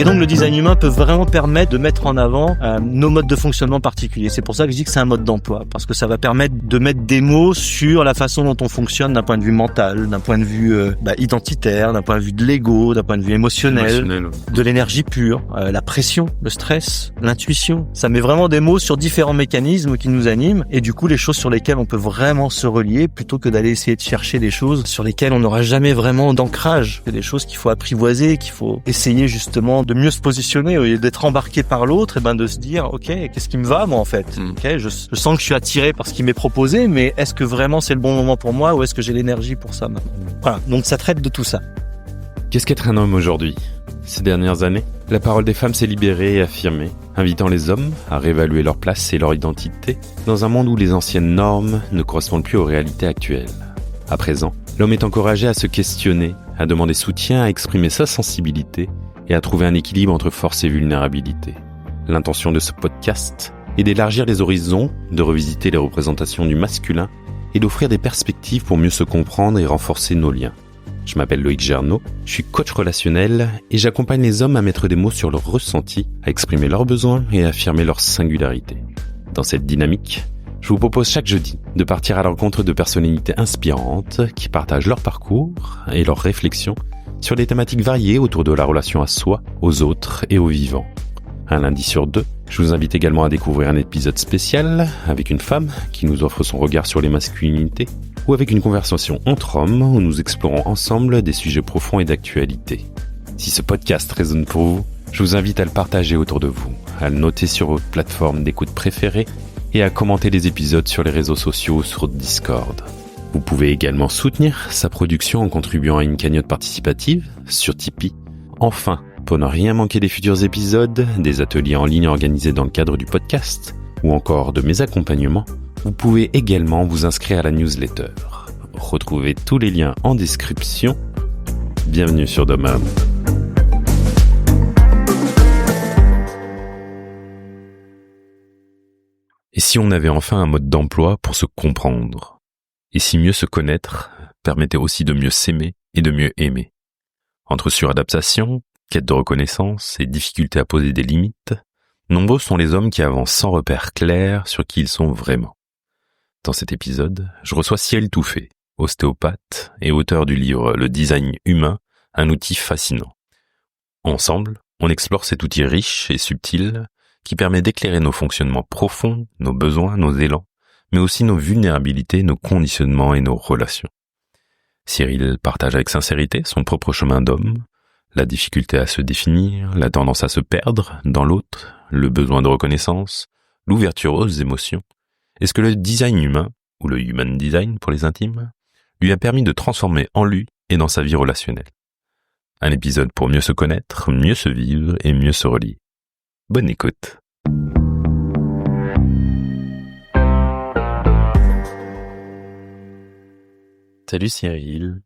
Et donc le design humain peut vraiment permettre de mettre en avant nos modes de fonctionnement particuliers. C'est pour ça que je dis que c'est un mode d'emploi, parce que ça va permettre de mettre des mots sur la façon dont on fonctionne d'un point de vue mental, d'un point de vue identitaire, d'un point de vue de l'ego, d'un point de vue émotionnel. De l'énergie pure, la pression, le stress, l'intuition. Ça met vraiment des mots sur différents mécanismes qui nous animent et du coup les choses sur lesquelles on peut vraiment se relier plutôt que d'aller essayer de chercher des choses sur lesquelles on n'aura jamais vraiment d'ancrage. C'est des choses qu'il faut apprivoiser, qu'il faut essayer justement de mieux se positionner au lieu d'être embarqué par l'autre, et de se dire ok, qu'est-ce qui me va moi en fait. Ok, je sens que je suis attiré par ce qui m'est proposé, mais est-ce que vraiment c'est le bon moment pour moi ou est-ce que j'ai l'énergie pour ça maintenant? Voilà, donc ça traite de tout ça. Qu'est-ce qu'être un homme aujourd'hui? Ces dernières années, la parole des femmes s'est libérée et affirmée, invitant les hommes à réévaluer leur place et leur identité dans un monde où les anciennes normes ne correspondent plus aux réalités actuelles. À présent, l'homme est encouragé à se questionner, à demander soutien, à exprimer sa sensibilité et à trouver un équilibre entre force et vulnérabilité. L'intention de ce podcast est d'élargir les horizons, de revisiter les représentations du masculin et d'offrir des perspectives pour mieux se comprendre et renforcer nos liens. Je m'appelle Loïc Gernot, je suis coach relationnel et j'accompagne les hommes à mettre des mots sur leurs ressentis, à exprimer leurs besoins et à affirmer leur singularité. Dans cette dynamique, je vous propose chaque jeudi de partir à la rencontre de personnalités inspirantes qui partagent leur parcours et leurs réflexions sur des thématiques variées autour de la relation à soi, aux autres et aux vivants. Un lundi sur 2, je vous invite également à découvrir un épisode spécial avec une femme qui nous offre son regard sur les masculinités ou avec une conversation entre hommes où nous explorons ensemble des sujets profonds et d'actualité. Si ce podcast résonne pour vous, je vous invite à le partager autour de vous, à le noter sur votre plateforme d'écoute préférée et à commenter les épisodes sur les réseaux sociaux ou sur Discord. Vous pouvez également soutenir sa production en contribuant à une cagnotte participative sur Tipeee. Enfin, pour ne rien manquer des futurs épisodes, des ateliers en ligne organisés dans le cadre du podcast, ou encore de mes accompagnements, vous pouvez également vous inscrire à la newsletter. Retrouvez tous les liens en description. Bienvenue sur Dom. Et si on avait enfin un mode d'emploi pour se comprendre ? Et si mieux se connaître permettait aussi de mieux s'aimer et de mieux aimer. Entre suradaptation, quête de reconnaissance et difficulté à poser des limites, nombreux sont les hommes qui avancent sans repère clair sur qui ils sont vraiment. Dans cet épisode, je reçois Cyril Touffet, ostéopathe et auteur du livre Le design humain, un outil fascinant. Ensemble, on explore cet outil riche et subtil qui permet d'éclairer nos fonctionnements profonds, nos besoins, nos élans, mais aussi nos vulnérabilités, nos conditionnements et nos relations. Cyril partage avec sincérité son propre chemin d'homme, la difficulté à se définir, la tendance à se perdre dans l'autre, le besoin de reconnaissance, l'ouverture aux émotions, et ce que le design humain, ou le human design pour les intimes, lui a permis de transformer en lui et dans sa vie relationnelle. Un épisode pour mieux se connaître, mieux se vivre et mieux se relier. Bonne écoute. Salut Cyril.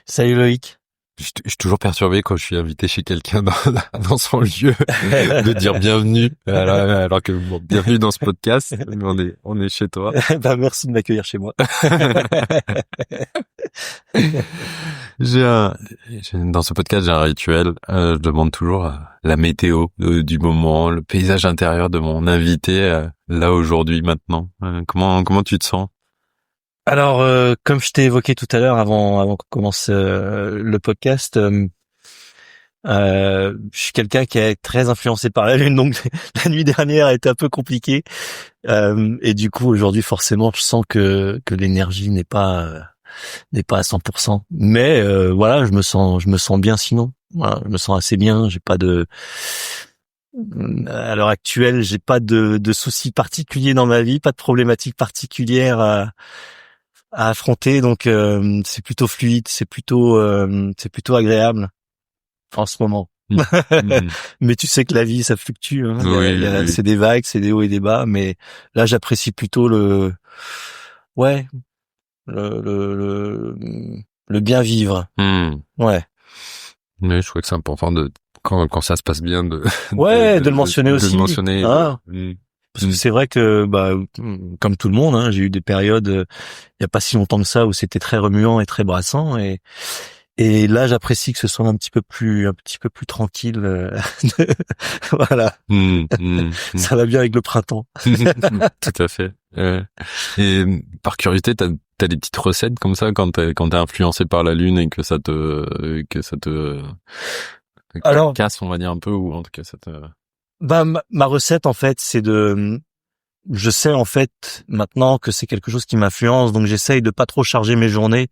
Salut Loïc. Je suis toujours perturbé quand je suis invité chez quelqu'un dans son lieu de dire bienvenue, alors que bon, bienvenue dans ce podcast. On est chez toi. Merci de m'accueillir chez moi. Dans ce podcast, j'ai un rituel. Je demande toujours la météo du moment, le paysage intérieur de mon invité là aujourd'hui, maintenant. Comment tu te sens? Alors, comme je t'ai évoqué tout à l'heure avant qu'on commence le podcast, je suis quelqu'un qui est très influencé par la lune, donc la nuit dernière a été un peu compliquée, et du coup aujourd'hui forcément je sens que l'énergie n'est pas à 100%. Mais voilà, je me sens bien sinon. Voilà, je me sens assez bien. J'ai pas de à l'heure actuelle, j'ai pas de soucis particuliers dans ma vie, pas de problématiques particulières à affronter, donc c'est plutôt fluide, c'est plutôt agréable en ce moment. Mais tu sais que la vie ça fluctue, hein. Oui. C'est des vagues, c'est des hauts et des bas, mais là j'apprécie plutôt le bien vivre. Ouais. Mais je crois que c'est important quand ça se passe bien de le mentionner aussi. De le mentionner. Ah. Parce que c'est vrai que, comme tout le monde, hein, j'ai eu des périodes, il y a pas si longtemps que ça, où c'était très remuant et très brassant, et là, j'apprécie que ce soit un petit peu plus tranquille. Voilà, ça va bien avec le printemps. Tout à fait. Et par curiosité, t'as des petites recettes comme ça quand t'es influencé par la lune et que ça te Alors, casse, on va dire un peu, ou en tout cas ça te... ma recette, en fait, je sais, en fait, maintenant que c'est quelque chose qui m'influence, donc j'essaye de pas trop charger mes journées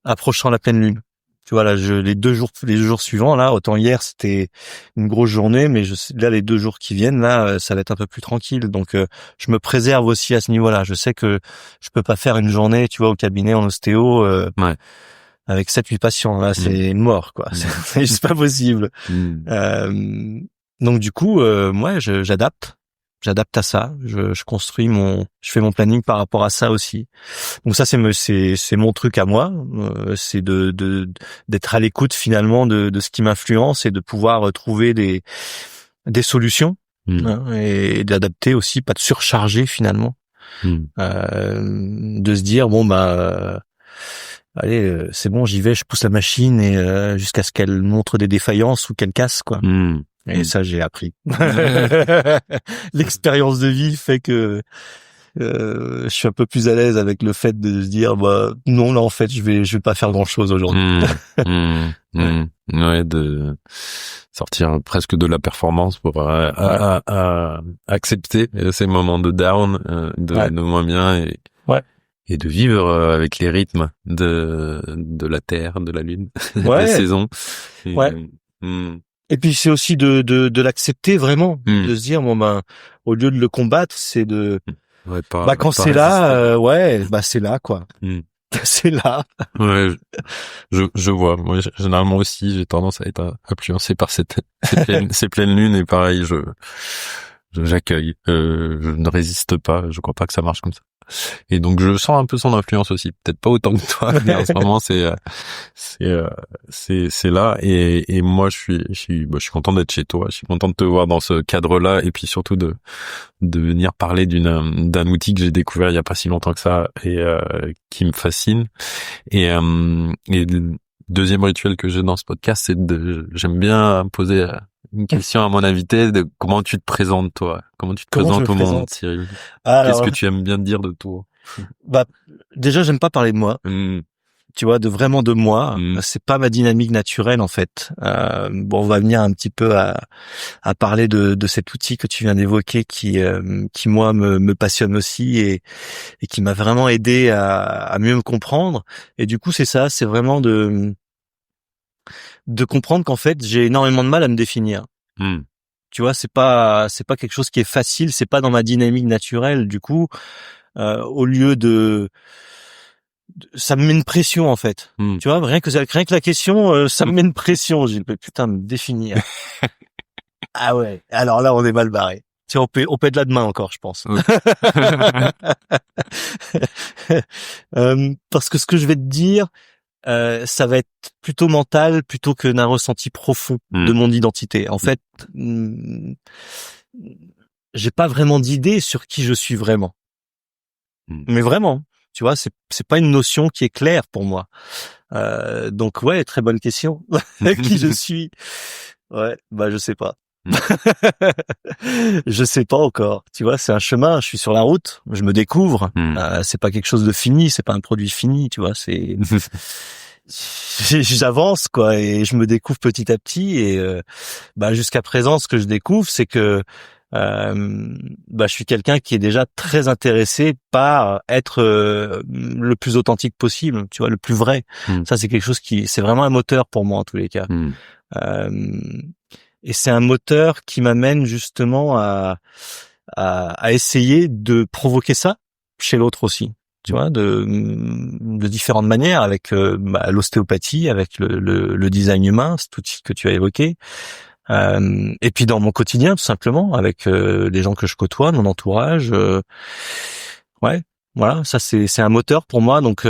approchant la pleine lune. Tu vois, là, les deux jours suivants, là, autant hier, c'était une grosse journée, mais là, les 2 jours qui viennent, là, ça va être un peu plus tranquille. Donc, je me préserve aussi à ce niveau-là. Je sais que je peux pas faire une journée, tu vois, au cabinet, en ostéo, avec 7-8 patients. Là, c'est mort, quoi. C'est juste pas possible. Donc, du coup, moi, j'adapte à ça. Je construis je fais mon planning par rapport à ça aussi. Donc ça, c'est mon truc à moi. C'est d'être à l'écoute finalement de ce qui m'influence et de pouvoir trouver des solutions, hein, et d'adapter aussi, pas de surcharger finalement. De se dire allez, c'est bon, j'y vais, je pousse la machine et jusqu'à ce qu'elle montre des défaillances ou qu'elle casse, quoi. Et ça, j'ai appris. L'expérience de vie fait que je suis un peu plus à l'aise avec le fait de se dire non, là en fait je vais pas faire grand chose aujourd'hui. Ouais, de sortir presque de la performance pour accepter ces moments de down, de moins bien, et de vivre avec les rythmes de la terre, de la lune, des saisons. Et puis c'est aussi de l'accepter vraiment, de se dire au lieu de le combattre, c'est de quand c'est là, c'est là, quoi. C'est là. Ouais, je vois. Moi, généralement aussi, j'ai tendance à être influencé par ces pleines lunes, et pareil, j'accueille. Je ne résiste pas. Je crois pas que ça marche comme ça. Et donc je sens un peu son influence aussi, peut-être pas autant que toi, mais en ce moment c'est là, et moi je suis content d'être chez toi, je suis content de te voir dans ce cadre-là, et puis surtout de venir parler d'un outil que j'ai découvert il y a pas si longtemps que ça, et qui me fascine. Et le deuxième rituel que j'ai dans ce podcast, j'aime bien poser une question à mon invité, de comment tu te présentes, toi. Comment tu te présentes au monde, Cyril? Qu'est-ce que tu aimes bien dire de toi? Déjà, j'aime pas parler de moi. Tu vois, vraiment de moi. C'est pas ma dynamique naturelle, en fait. On va venir un petit peu à parler de cet outil que tu viens d'évoquer, qui moi me passionne aussi, et qui m'a vraiment aidé à mieux me comprendre. Et du coup, c'est ça, c'est vraiment de comprendre qu'en fait j'ai énormément de mal à me définir. Tu vois, c'est pas quelque chose qui est facile, c'est pas dans ma dynamique naturelle. Du coup, au lieu ça me met une pression, en fait. Tu vois, rien que la question, ça me met une pression. J'ai dit putain, me définir. Ah ouais. Alors là, on est mal barré. Tu vois, on peut être là demain encore, je pense. Parce que ce que je vais te dire, ça va être plutôt mental plutôt que d'un ressenti profond de mon identité. En fait, j'ai pas vraiment d'idée sur qui je suis vraiment. Mais vraiment, tu vois, c'est pas une notion qui est claire pour moi. Donc ouais, très bonne question. Qui je suis? Ouais, je sais pas. Je sais pas encore. Tu vois, c'est un chemin. Je suis sur la route. Je me découvre. C'est pas quelque chose de fini. C'est pas un produit fini. Tu vois, c'est j'avance, quoi, et je me découvre petit à petit. Et jusqu'à présent, ce que je découvre, c'est que je suis quelqu'un qui est déjà très intéressé par être le plus authentique possible. Tu vois, le plus vrai. Ça, c'est quelque chose c'est vraiment un moteur pour moi en tous les cas. Et c'est un moteur qui m'amène justement à essayer de provoquer ça chez l'autre aussi. Tu vois, de différentes manières, avec l'ostéopathie, avec le design humain, cet outil que tu as évoqué, et puis dans mon quotidien tout simplement, avec les gens que je côtoie, mon entourage. Voilà, ça c'est un moteur pour moi, donc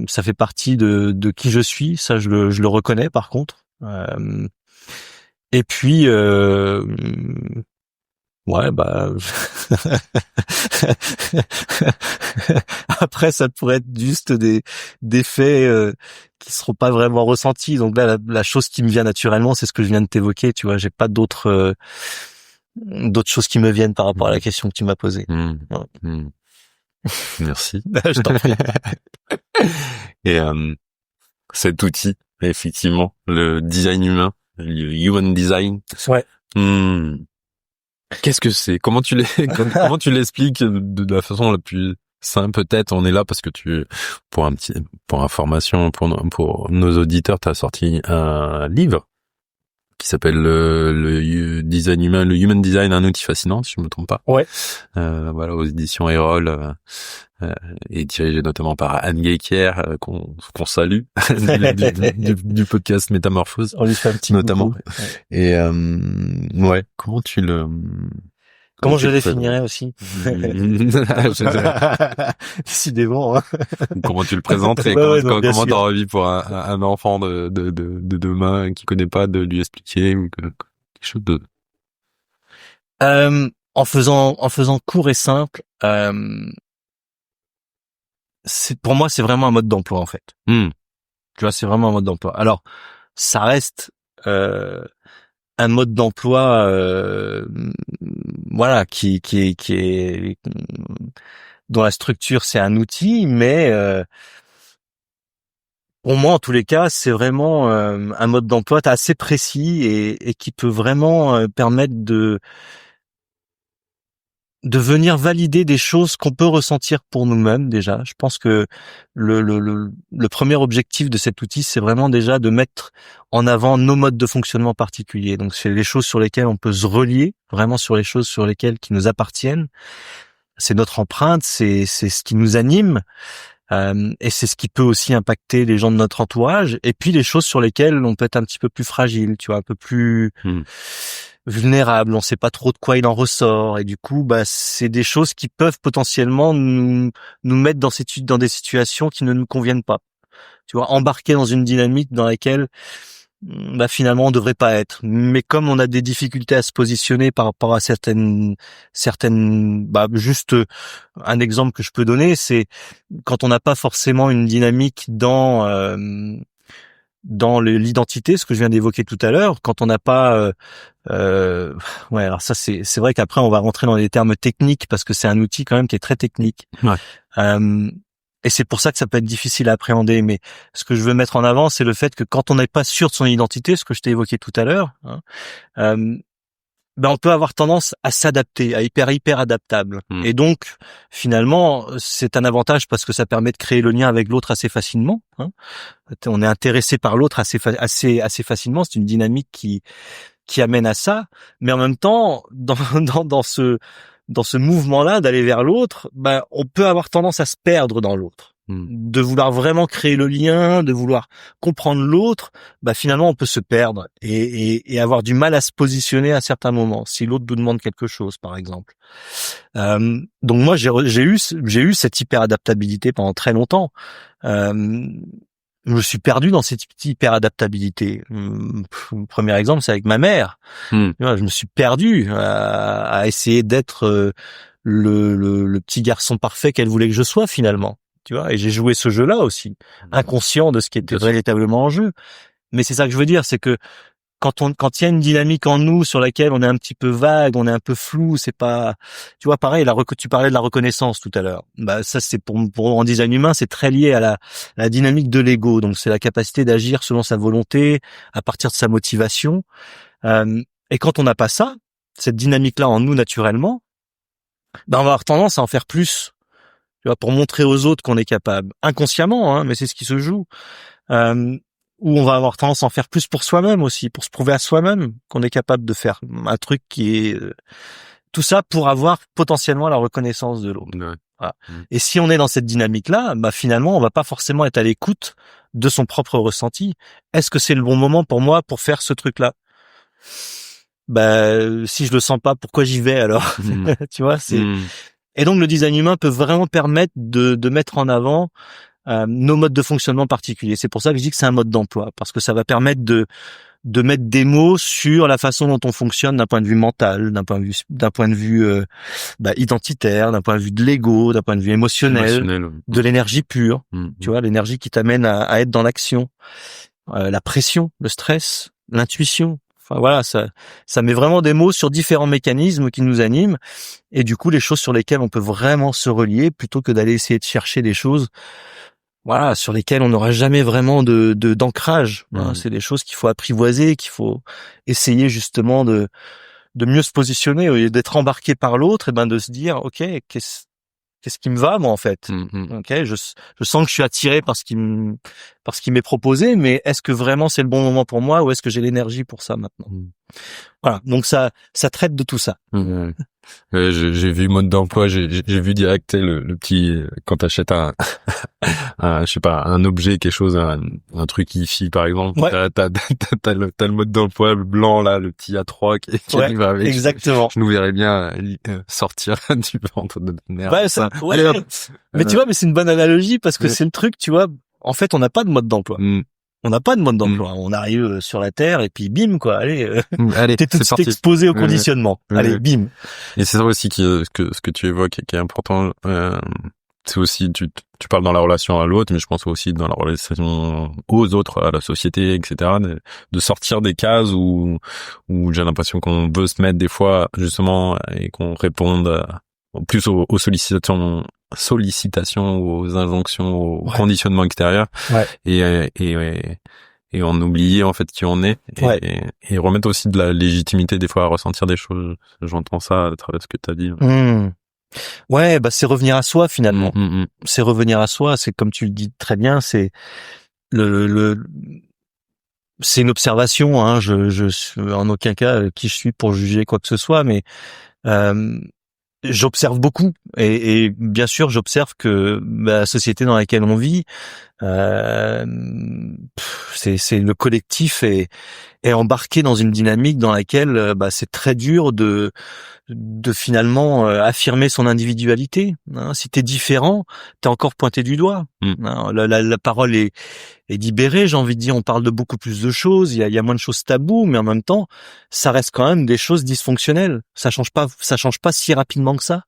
ça fait partie de qui je suis. Ça, je le reconnais par contre. Et puis Ouais, bah après ça pourrait être juste des faits qui seront pas vraiment ressentis. Donc là, la chose qui me vient naturellement, c'est ce que je viens de t'évoquer. Tu vois, j'ai pas d'autres choses qui me viennent par rapport à la question que tu m'as posée. Ouais. Merci. Je t'en prie. Et cet outil, effectivement, le design humain, le human design. Ouais. Qu'est-ce que c'est? Comment tu comment tu l'expliques de la façon la plus simple peut-être? On est là parce que pour information, pour nos auditeurs, t'as sorti un livre qui s'appelle le design humain, le human design, un outil fascinant, si je me trompe pas. Ouais. Voilà, aux éditions Erol, et dirigé notamment par Anne Guéquier, qu'on salue, du podcast Métamorphose. On lui fait un petit notamment. coucou. Ouais. Et ouais, Comment je le le définirais aussi? Décidément. Hein. Comment tu le présenterais? Comment t'as envie pour un enfant de demain qui connaît pas de lui expliquer ou quelque chose de... En faisant court et simple, pour moi c'est vraiment un mode d'emploi en fait. Tu vois, c'est vraiment un mode d'emploi. Alors, ça reste un mode d'emploi, voilà, qui est dont la structure c'est un outil, mais pour moi en tous les cas c'est vraiment un mode d'emploi assez précis et qui peut vraiment permettre de venir valider des choses qu'on peut ressentir pour nous-mêmes déjà. Je pense que le premier objectif de cet outil, c'est vraiment déjà de mettre en avant nos modes de fonctionnement particuliers. Donc c'est les choses sur lesquelles on peut se relier, vraiment sur les choses sur lesquelles qui nous appartiennent. C'est notre empreinte, c'est ce qui nous anime. Et c'est ce qui peut aussi impacter les gens de notre entourage. Et puis les choses sur lesquelles on peut être un petit peu plus fragile, tu vois, un peu plus vulnérable. On sait pas trop de quoi il en ressort. Et du coup, bah, c'est des choses qui peuvent potentiellement nous mettre dans des situations qui ne nous conviennent pas. Tu vois, embarquer dans une dynamique dans laquelle bah finalement on devrait pas être. Mais comme on a des difficultés à se positionner par rapport à certaines bah juste un exemple que je peux donner, c'est quand on n'a pas forcément une dynamique dans l'identité, ce que je viens d'évoquer tout à l'heure, quand on n'a pas ouais, alors ça c'est vrai qu'après on va rentrer dans des termes techniques parce que c'est un outil quand même qui est très technique. Ouais. Et c'est pour ça que ça peut être difficile à appréhender. Mais ce que je veux mettre en avant, c'est le fait que quand on n'est pas sûr de son identité, ce que je t'ai évoqué tout à l'heure, hein, ben on peut avoir tendance à s'adapter, à hyper adaptable. Et donc, finalement, c'est un avantage parce que ça permet de créer le lien avec l'autre assez facilement. Hein. On est intéressé par l'autre assez facilement. C'est une dynamique qui amène à ça. Mais en même temps, dans ce mouvement-là d'aller vers l'autre, ben on peut avoir tendance à se perdre dans l'autre, de vouloir vraiment créer le lien, de vouloir comprendre l'autre. Ben finalement on peut se perdre et avoir du mal à se positionner à certains moments si l'autre nous demande quelque chose, par exemple. Donc moi j'ai eu cette hyper adaptabilité pendant très longtemps. Je me suis perdu dans cette hyper adaptabilité. Le premier exemple, c'est avec ma mère. Tu vois, je me suis perdu à essayer d'être le petit garçon parfait qu'elle voulait que je sois finalement. Tu vois, et j'ai joué ce jeu-là aussi, inconscient de ce qui était véritablement en jeu. Mais c'est ça que je veux dire, c'est que quand il y a une dynamique en nous sur laquelle on est un petit peu vague, on est un peu flou, c'est pas, tu vois, pareil, tu parlais de la reconnaissance tout à l'heure. Bah, ça, c'est pour en design humain, c'est très lié à la dynamique de l'ego. Donc, c'est la capacité d'agir selon sa volonté, à partir de sa motivation. Et quand on n'a pas ça, cette dynamique-là en nous naturellement, bah, on va avoir tendance à en faire plus. Tu vois, pour montrer aux autres qu'on est capable. Inconsciemment, hein, mais c'est ce qui se joue. Où on va avoir tendance à en faire plus pour soi-même aussi, pour se prouver à soi-même qu'on est capable de faire un truc qui est tout ça pour avoir potentiellement la reconnaissance de l'autre. Ouais. Voilà. Et si on est dans cette dynamique-là, bah finalement, on va pas forcément être à l'écoute de son propre ressenti. Est-ce que c'est le bon moment pour moi pour faire ce truc-là? Bah si je le sens pas, pourquoi j'y vais alors? Tu vois, c'est et donc le design humain peut vraiment permettre de mettre en avant nos modes de fonctionnement particuliers. C'est pour ça que je dis que c'est un mode d'emploi, parce que ça va permettre de de mettre des mots sur la façon dont on fonctionne d'un point de vue mental, d'un point de vue identitaire, d'un point de vue de l'ego, d'un point de vue émotionnel. De l'énergie pure, tu vois, l'énergie qui t'amène à être dans l'action, la pression, le stress, l'intuition. Enfin voilà, ça met vraiment des mots sur différents mécanismes qui nous animent, et du coup les choses sur lesquelles on peut vraiment se relier plutôt que d'aller essayer de chercher des choses, voilà, sur lesquelles on n'aura jamais vraiment d'ancrage. C'est des choses qu'il faut apprivoiser, qu'il faut essayer justement de mieux se positionner au lieu d'être embarqué par l'autre, et de se dire ok, qu'est-ce qui me va moi en fait. Ok, je sens que je suis attiré par ce qui m'est proposé, mais est-ce que vraiment c'est le bon moment pour moi, ou est-ce que j'ai l'énergie pour ça maintenant? Voilà, donc ça traite de tout ça. J'ai vu mode d'emploi, j'ai vu direct le petit, quand t'achètes je sais pas, un objet, quelque chose, un truc IFI par exemple, t'as le mode d'emploi le blanc là, le petit A3 qui arrive avec. Exactement. Je nous verrais bien sortir du ventre de merde. Allez, hop. Mais tu vois, mais c'est une bonne analogie parce que c'est le truc, tu vois. En fait, on n'a pas de mode d'emploi. On n'a pas de mode d'emploi. On arrive sur la Terre et puis bim quoi. Allez, t'es tout de suite exposé au conditionnement. Allez, bim. Et c'est ça aussi ce que tu évoques et qui est important. C'est aussi tu parles dans la relation à l'autre, mais je pense aussi dans la relation aux autres, à la société, etc. De sortir des cases où j'ai l'impression qu'on veut se mettre des fois justement et qu'on réponde plus aux sollicitations, aux injonctions, au conditionnement extérieur, et on oublie en fait qui on est, et remettre aussi de la légitimité des fois à ressentir des choses. J'entends ça à travers ce que tu as dit. Ouais, c'est revenir à soi finalement. C'est revenir à soi, c'est comme tu le dis très bien, c'est c'est une observation, hein, je suis en aucun cas qui je suis pour juger quoi que ce soit, mais j'observe beaucoup, et bien sûr j'observe que la société dans laquelle on vit, c'est le collectif est embarqué dans une dynamique dans laquelle c'est très dur de finalement affirmer son individualité. Si t'es différent, t'es encore pointé du doigt. La parole est libérée, j'ai envie de dire. On parle de beaucoup plus de choses, il y a moins de choses taboues, mais en même temps, ça reste quand même des choses dysfonctionnelles. Ça change pas si rapidement que ça.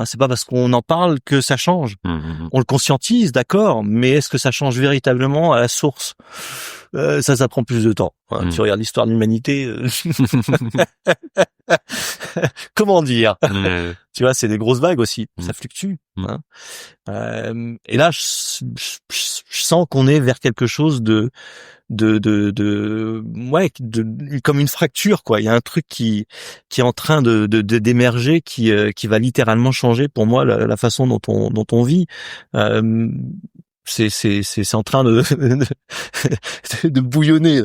C'est pas parce qu'on en parle que ça change. On le conscientise, d'accord, mais est-ce que ça change véritablement à la source? Ça prend plus de temps. Tu regardes l'histoire de l'humanité. Comment dire? Tu vois, c'est des grosses vagues aussi. Ça fluctue. Et là, je sens qu'on est vers quelque chose comme une fracture, quoi. Il y a un truc qui est en train d'émerger, qui va littéralement changer pour moi la façon dont on vit. C'est en train de bouillonner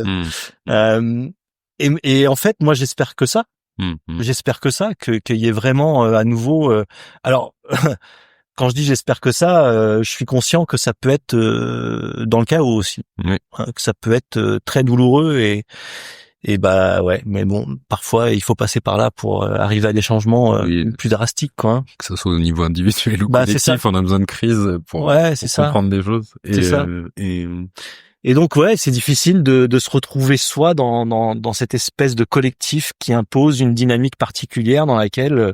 là. Et en fait moi j'espère que ça qu'il y ait vraiment à nouveau alors quand je dis j'espère que ça, je suis conscient que ça peut être dans le chaos aussi, que ça peut être très douloureux, et mais bon, parfois il faut passer par là pour arriver à des changements plus drastiques, quoi. Que ce soit au niveau individuel ou collectif, on a besoin de crise pour comprendre des choses. Et donc c'est difficile de se retrouver soi dans cette espèce de collectif qui impose une dynamique particulière dans laquelle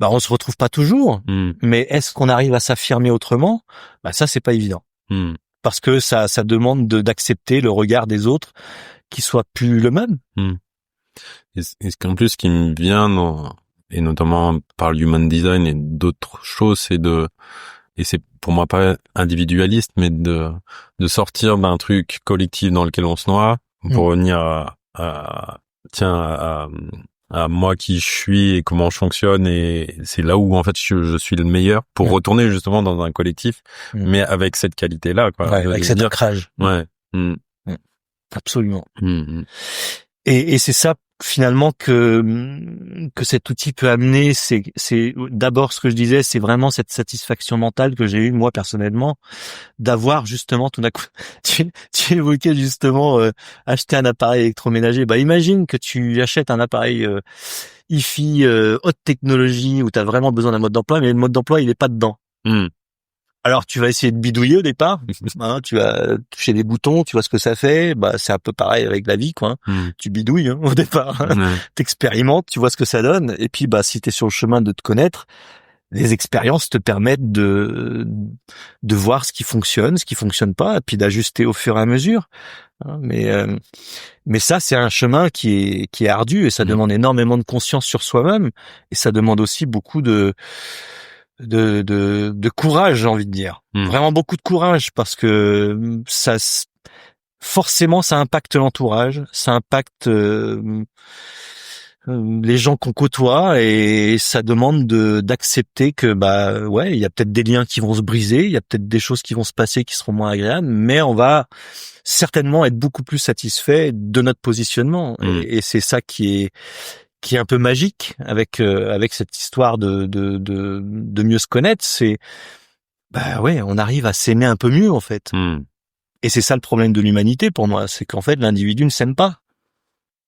on se retrouve pas toujours. Mais est-ce qu'on arrive à s'affirmer autrement? Ça c'est pas évident. Parce que ça demande d'accepter le regard des autres qui soit plus le même. Et ce qu'en plus qui me vient et notamment par l'human design et d'autres choses, et c'est pour moi pas individualiste, mais de sortir d'un truc collectif dans lequel on se noie pour revenir à moi qui je suis et comment je fonctionne, et c'est là où en fait je suis le meilleur pour retourner justement dans un collectif, mais avec cette qualité-là, quoi. Avec cet ancrage. Absolument. Et c'est ça finalement que cet outil peut amener. C'est d'abord ce que je disais, c'est vraiment cette satisfaction mentale que j'ai eue moi personnellement d'avoir justement tout d'un coup. Tu évoquais justement acheter un appareil électroménager. Imagine que tu achètes un appareil IFI haute technologie où tu as vraiment besoin d'un mode d'emploi, mais le mode d'emploi il est pas dedans. Alors tu vas essayer de bidouiller au départ, hein, tu vas toucher des boutons, tu vois ce que ça fait. Bah c'est un peu pareil avec la vie, quoi. Tu bidouilles au départ, t'expérimentes, tu vois ce que ça donne, et puis bah si t'es sur le chemin de te connaître, les expériences te permettent de voir ce qui fonctionne pas, et puis d'ajuster au fur et à mesure. Hein, mais ça c'est un chemin qui est ardu, et ça demande énormément de conscience sur soi-même, et ça demande aussi beaucoup de courage, j'ai envie de dire. Vraiment beaucoup de courage, parce que forcément ça impacte l'entourage, ça impacte les gens qu'on côtoie, et ça demande d'accepter que bah ouais, il y a peut-être des liens qui vont se briser, il y a peut-être des choses qui vont se passer qui seront moins agréables, mais on va certainement être beaucoup plus satisfait de notre positionnement, et c'est ça qui est un peu magique avec cette histoire de mieux se connaître. C'est bah ouais, on arrive à s'aimer un peu mieux en fait. Et c'est ça le problème de l'humanité pour moi, c'est qu'en fait l'individu ne s'aime pas.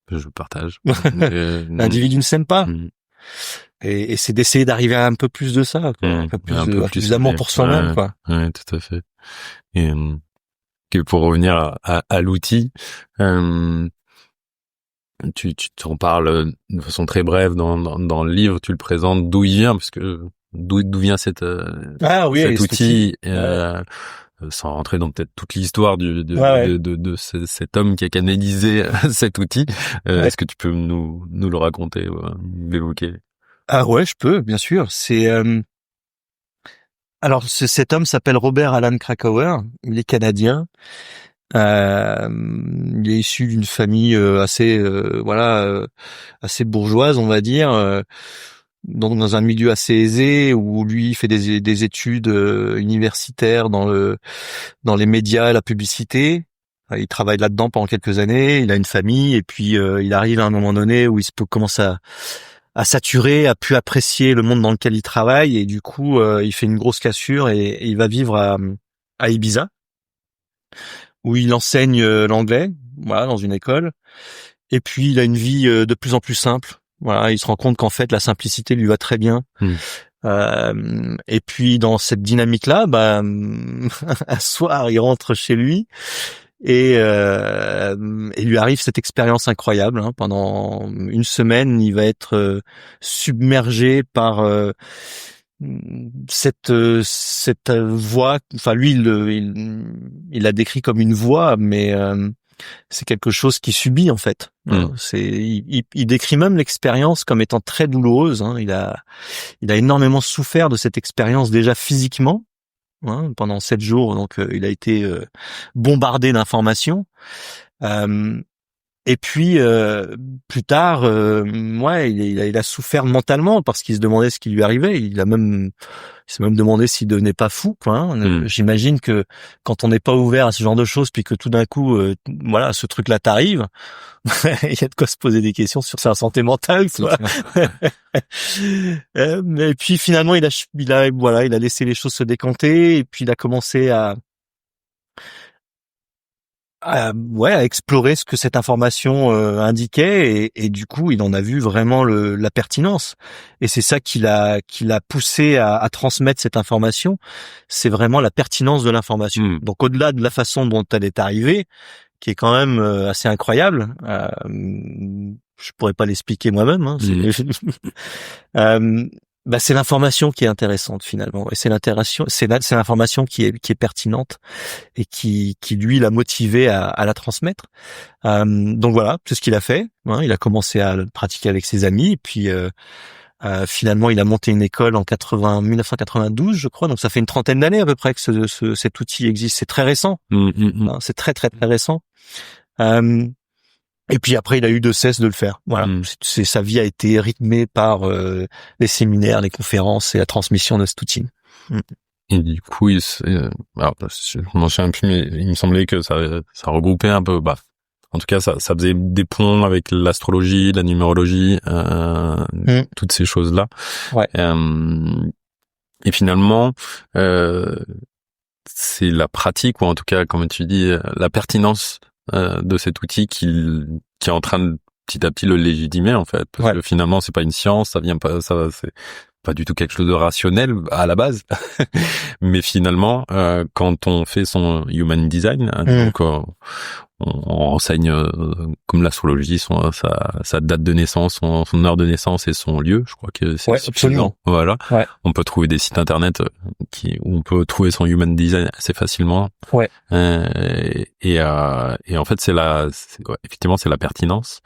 Je partage. L'individu ne s'aime pas. Et c'est d'essayer d'arriver à un peu plus de ça, quoi. Un peu plus d'amour pour soi-même, quoi. Ouais, tout à fait. Et que pour revenir à l'outil, tu t'en parles de façon très brève dans le livre, tu le présentes d'où il vient, parce que d'où vient cet outil. Sans rentrer dans peut-être toute l'histoire de cet homme qui a canalisé cet outil. Est-ce que tu peux nous le raconter, l'évoquer? Ah ouais, je peux, bien sûr. Cet homme s'appelle Robert Alan Krakauer. Il est canadien. Il est issu d'une famille assez bourgeoise, on va dire. Donc dans un milieu assez aisé, où lui il fait des études universitaires dans les médias et la publicité. Il travaille là-dedans pendant quelques années, il a une famille, et puis il arrive à un moment donné où il peut commencer à saturer, à plus apprécier le monde dans lequel il travaille, et du coup il fait une grosse cassure, et il va vivre à Ibiza, où il enseigne l'anglais, voilà, dans une école. Et puis il a une vie de plus en plus simple. Voilà, il se rend compte qu'en fait la simplicité lui va très bien. Et puis dans cette dynamique-là, bah un soir il rentre chez lui, et lui arrive cette expérience incroyable. Hein. Pendant une semaine, il va être submergé par cette voix. Enfin lui, il l'a décrit comme une voix, mais c'est quelque chose qu'il subit en fait. Il décrit même l'expérience comme étant très douloureuse. Hein. Il a énormément souffert de cette expérience déjà physiquement, hein, pendant 7 jours. Donc il a été bombardé d'informations. Et puis plus tard, il a souffert mentalement, parce qu'il se demandait ce qui lui arrivait. Il s'est même demandé s'il devenait pas fou, quoi. Hein. J'imagine que quand on n'est pas ouvert à ce genre de choses, puis que tout d'un coup, ce truc-là t'arrive, il y a de quoi se poser des questions sur sa santé mentale, quoi. Et puis finalement, il a laissé les choses se décanter, et puis il a commencé à explorer ce que cette information indiquait, et du coup il en a vu vraiment la pertinence, et c'est ça qui l'a poussé à transmettre cette information. C'est vraiment la pertinence de l'information. Donc au-delà de la façon dont elle est arrivée, qui est quand même assez incroyable, je pourrais pas l'expliquer moi-même, hein, c'est l'information qui est intéressante finalement, et c'est l'information qui est pertinente, et qui lui l'a motivé à la transmettre. Donc voilà, c'est ce qu'il a fait. Hein, il a commencé à le pratiquer avec ses amis, et puis finalement il a monté une école en 1992, je crois. Donc ça fait une 30aine d'années à peu près que cet outil existe. C'est très récent. Hein, c'est très très très récent. Et puis après, il a eu de cesse de le faire. Voilà, sa vie a été rythmée par les séminaires, les conférences et la transmission de cet outil. Et du coup, alors, je m'en souviens plus, mais il me semblait que ça regroupait un peu, en tout cas, ça faisait des ponts avec l'astrologie, la numérologie, toutes ces choses-là. Ouais. Et finalement, c'est la pratique, ou en tout cas, comme tu dis, la pertinence de cet outil qui est en train de petit à petit le légitimer, en fait, parce que finalement c'est pas une science, ça vient pas, c'est pas du tout quelque chose de rationnel à la base, mais finalement, quand on fait son human design, donc on renseigne comme l'astrologie, sa date de naissance, son heure de naissance et son lieu. Je crois que c'est suffisant. Absolument. Voilà. Ouais. On peut trouver des sites internet où on peut trouver son human design assez facilement. Ouais. Et en fait, effectivement, c'est la pertinence.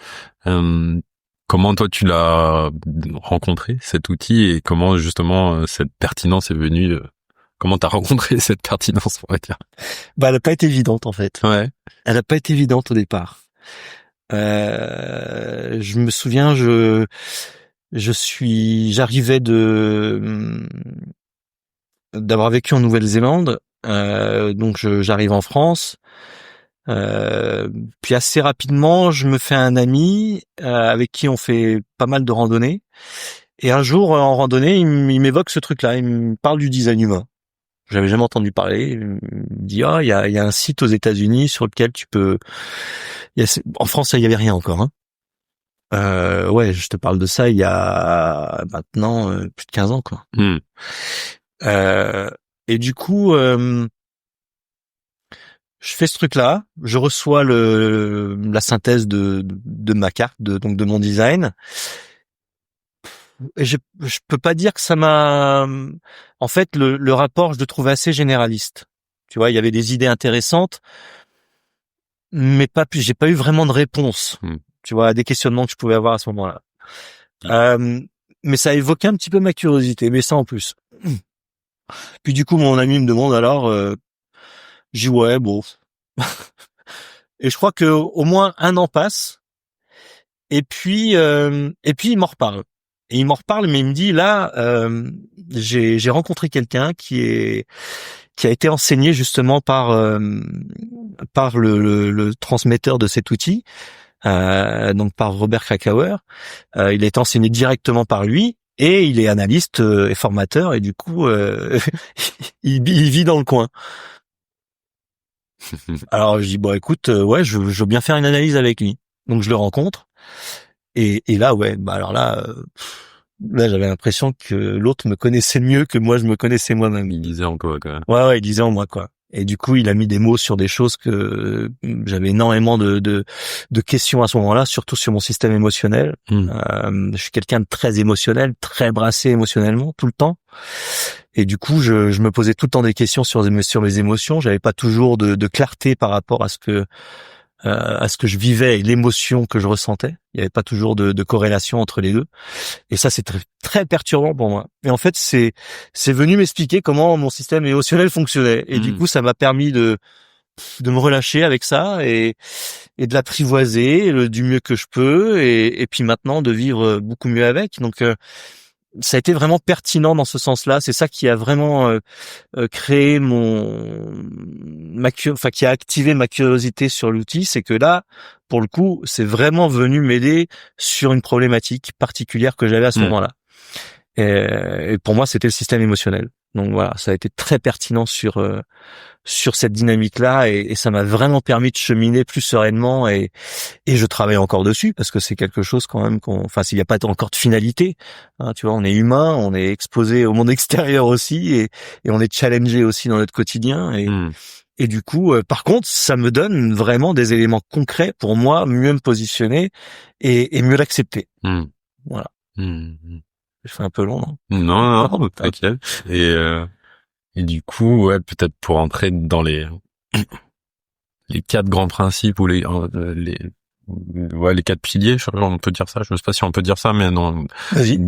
Comment toi tu l'as rencontré cet outil et comment justement cette pertinence est venue? Comment t'as rencontré cette pertinence, on va dire? Elle a pas été évidente en fait. Ouais. Elle a pas été évidente au départ. Je me souviens, j'arrivais d'avoir vécu en Nouvelle-Zélande, donc j'arrive en France. Puis assez rapidement, je me fais un ami avec qui on fait pas mal de randonnées. Et un jour, en randonnée, il m'évoque ce truc-là. Il me parle du design humain. J'avais jamais entendu parler. Il me dit il y a un site aux États-Unis sur lequel tu peux. En France, il y avait rien encore. Hein. Ouais, je te parle de ça il y a maintenant plus de 15 ans, quoi. Et du coup, je fais ce truc-là. Je reçois la synthèse de ma carte, donc de mon design. Et je peux pas dire que ça m'a. En fait, le rapport, je le trouvais assez généraliste. Tu vois, il y avait des idées intéressantes, mais j'ai pas eu vraiment de réponse. Tu vois, à des questionnements que je pouvais avoir à ce moment-là. Mais ça a évoqué un petit peu ma curiosité, mais ça en plus. Puis du coup, mon ami me demande alors, j'ai dit ouais, bon. Et je crois que au moins un an passe. Et puis il m'en reparle. Et il m'en reparle, mais il me dit là, j'ai rencontré quelqu'un qui a été enseigné justement par le transmetteur de cet outil, donc par Robert Krakauer. Il a été enseigné directement par lui et il est analyste et formateur et du coup il vit dans le coin. Alors je dis bon écoute ouais je veux bien faire une analyse avec lui. Donc je le rencontre. Et là, ouais, alors là j'avais l'impression que l'autre me connaissait mieux que moi je me connaissais moi-même. Il disait en quoi, quoi. Ouais, il disait en moi, quoi. Et du coup, il a mis des mots sur des choses que j'avais énormément de questions à ce moment-là, surtout sur mon système émotionnel. Je suis quelqu'un de très émotionnel, très brassé émotionnellement, tout le temps. Et du coup, je me posais tout le temps des questions sur mes émotions. J'avais pas toujours de clarté par rapport à ce que je vivais et l'émotion que je ressentais. Il n'y avait pas toujours de corrélation entre les deux. Et ça, c'est très, très perturbant pour moi. Et en fait, c'est venu m'expliquer comment mon système émotionnel fonctionnait. Et du coup, ça m'a permis de me relâcher avec ça et de l'apprivoiser du mieux que je peux et puis maintenant de vivre beaucoup mieux avec. Donc, ça a été vraiment pertinent dans ce sens-là. C'est ça qui a vraiment créé qui a activé ma curiosité sur l'outil. C'est que là, pour le coup, c'est vraiment venu m'aider sur une problématique particulière que j'avais à ce moment-là. Et pour moi, c'était le système émotionnel. Donc voilà, ça a été très pertinent sur cette dynamique-là et ça m'a vraiment permis de cheminer plus sereinement et je travaille encore dessus parce que c'est quelque chose quand même s'il n'y a pas encore de finalité, hein, tu vois, on est humain, on est exposé au monde extérieur aussi et on est challengé aussi dans notre quotidien et du coup, par contre, ça me donne vraiment des éléments concrets pour moi mieux me positionner et mieux l'accepter. Voilà. Je fais un peu long, non? Non, t'inquiète. Et du coup, ouais, peut-être pour entrer dans les 4 grands principes ou les 4 piliers, on peut dire ça. Je sais pas si on peut dire ça, mais non. Vas-y.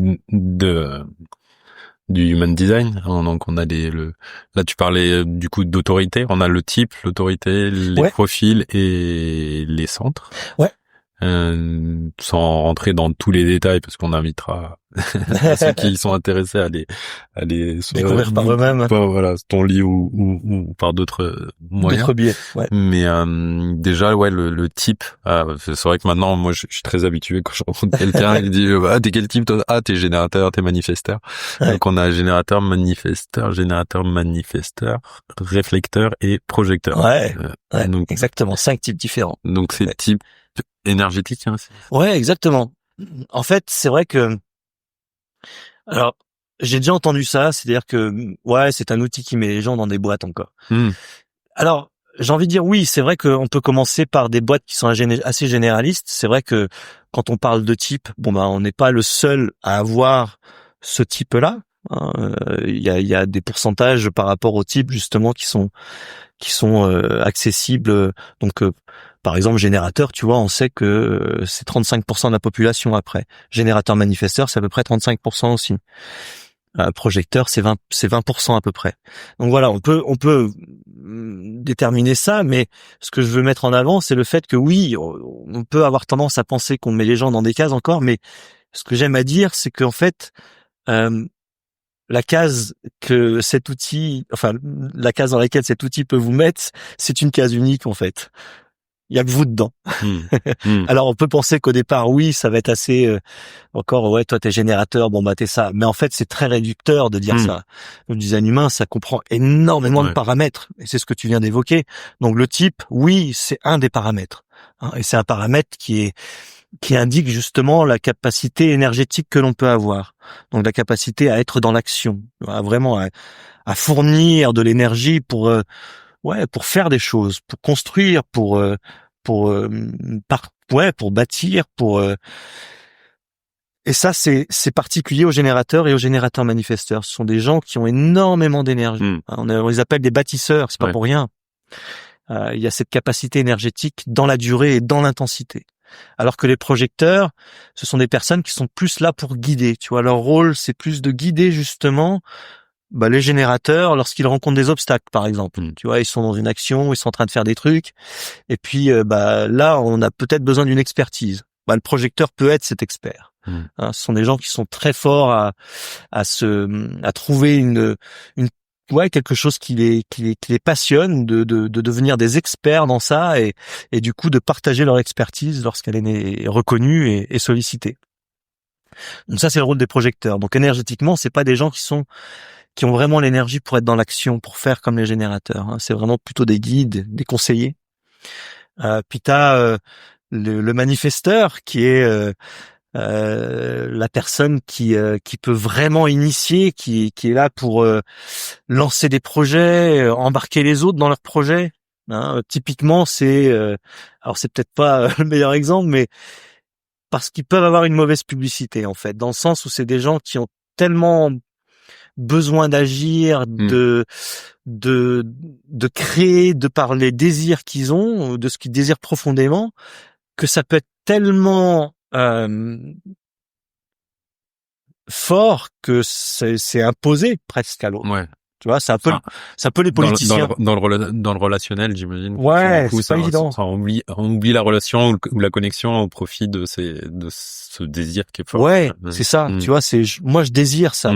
Du human design. Donc on a là tu parlais du coup d'autorité. On a le type, l'autorité, les profils et les centres. Ouais. Sans rentrer dans tous les détails parce qu'on invitera ceux qui sont intéressés à les découvrir par eux-mêmes. Voilà, ton livre ou par d'autres moyens. D'autres biais. Ouais. Mais déjà ouais le type. C'est vrai que maintenant moi je suis très habitué quand je rencontre quelqu'un il dit t'es quel type toi? T'es générateur, t'es manifesteur. Ouais. Donc on a générateur, manifesteur, réflecteur et projecteur. Ouais. Donc, exactement 5 types différents. Donc c'est type énergétique, hein. Ouais, exactement. En fait, c'est vrai que, alors, j'ai déjà entendu ça, c'est-à-dire que ouais, c'est un outil qui met les gens dans des boîtes encore. Alors, j'ai envie de dire oui, c'est vrai qu'on peut commencer par des boîtes qui sont assez généralistes. C'est vrai que quand on parle de type, on n'est pas le seul à avoir ce type-là. Il y a des pourcentages par rapport au type justement qui sont accessibles. Donc, par exemple, générateur, tu vois, on sait que c'est 35% de la population après. Générateur manifesteur, c'est à peu près 35% aussi. Projecteur, c'est 20% à peu près. Donc voilà, on peut déterminer ça, mais ce que je veux mettre en avant, c'est le fait que oui, on peut avoir tendance à penser qu'on met les gens dans des cases encore, mais ce que j'aime à dire, c'est qu'en fait, la case que cet outil, enfin la case dans laquelle cet outil peut vous mettre, c'est une case unique en fait. Il y a que vous dedans. Alors on peut penser qu'au départ, oui, ça va être assez encore, ouais, toi t'es générateur, t'es ça. Mais en fait, c'est très réducteur de dire ça. Le design humain, ça comprend énormément de paramètres, et c'est ce que tu viens d'évoquer. Donc le type, oui, c'est un des paramètres, et c'est un paramètre qui indique justement la capacité énergétique que l'on peut avoir. Donc la capacité à être dans l'action, à fournir de l'énergie pour faire des choses, pour construire, pour bâtir, et ça c'est particulier aux générateurs et aux générateurs manifesteurs. Ce sont des gens qui ont énormément d'énergie. On les appelle des bâtisseurs, c'est pas pour rien. Il y a cette capacité énergétique dans la durée et dans l'intensité. Alors que les projecteurs, ce sont des personnes qui sont plus là pour guider. Tu vois, leur rôle, c'est plus de guider justement les générateurs lorsqu'ils rencontrent des obstacles, par exemple. Tu vois, ils sont dans une action, ils sont en train de faire des trucs, et puis là, on a peut-être besoin d'une expertise. Le projecteur peut être cet expert. Ce sont des gens qui sont très forts à trouver quelque chose qui les passionne, de devenir des experts dans ça, et du coup de partager leur expertise lorsqu'elle est reconnue et sollicitée. Donc ça, c'est le rôle des projecteurs. Donc énergétiquement, c'est pas des gens qui ont vraiment l'énergie pour être dans l'action, pour faire comme les générateurs. C'est vraiment plutôt des guides, des conseillers. Puis t'as le manifesteur qui est la personne qui peut vraiment initier, qui est là pour lancer des projets, embarquer les autres dans leurs projets. Typiquement, alors c'est peut-être pas le meilleur exemple, mais parce qu'ils peuvent avoir une mauvaise publicité en fait, dans le sens où c'est des gens qui ont tellement besoin d'agir, de créer, de par les désirs qu'ils ont, de ce qu'ils désirent profondément, que ça peut être tellement fort que c'est imposé presque à l'autre. Ouais. Tu vois, c'est un peu les politiciens. Dans le relationnel, j'imagine. Ouais, c'est pas évident. On oublie la relation ou la connexion au profit de ce désir qui est fort. Ouais, c'est ça. Tu vois, moi je désire ça.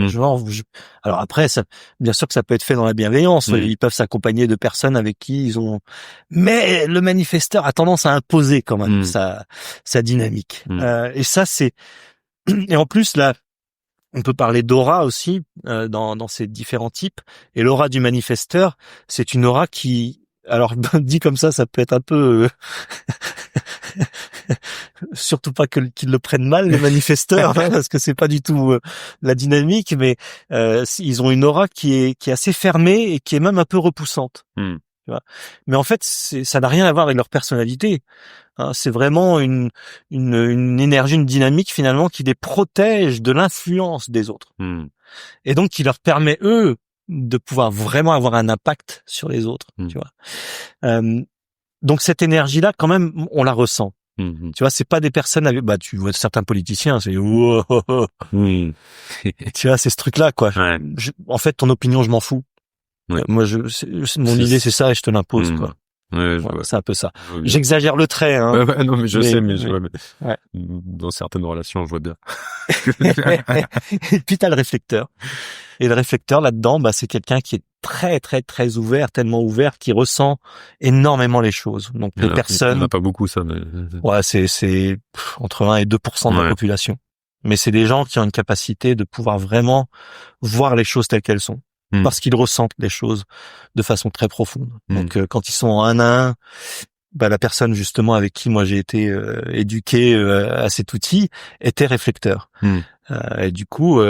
Alors après, ça, bien sûr que ça peut être fait dans la bienveillance. Ils peuvent s'accompagner de personnes avec qui ils ont. Mais le manifesteur a tendance à imposer quand même sa dynamique. Et ça, et en plus là. On peut parler d'aura aussi dans ces différents types. Et l'aura du manifesteur, c'est une aura qui, alors dit comme ça peut être un peu surtout pas qu'ils le prennent mal les manifesteurs, parce que c'est pas du tout la dynamique, mais ils ont une aura qui est assez fermée et qui est même un peu repoussante. Tu vois. Mais en fait, ça n'a rien à voir avec leur personnalité. C'est vraiment une énergie, une dynamique finalement qui les protège de l'influence des autres. Et donc qui leur permet eux de pouvoir vraiment avoir un impact sur les autres. Tu vois. Donc cette énergie-là, quand même, on la ressent. Tu vois, c'est pas des personnes avec, tu vois certains politiciens, c'est tu vois, c'est ce truc-là quoi. Ouais. En fait, ton opinion, je m'en fous. Ouais. Moi, mon idée, c'est ça, et je te l'impose quoi. Ouais, c'est un peu ça. J'exagère le trait, hein. Ouais, non, mais je sais, mais je vois, ouais. Dans certaines relations, je vois bien. Et puis t'as le réflecteur. Et le réflecteur là-dedans, c'est quelqu'un qui est très, très, très ouvert, tellement ouvert qu'il ressent énormément les choses. Donc les personnes. Il n'y en a pas beaucoup, ça, mais. Ouais, c'est entre 1 et 2% de la population. Mais c'est des gens qui ont une capacité de pouvoir vraiment voir les choses telles qu'elles sont. Parce qu'ils ressentent les choses de façon très profonde. Donc quand ils sont en 1 à 1, la personne justement avec qui moi j'ai été éduqué à cet outil était réflecteur. Et du coup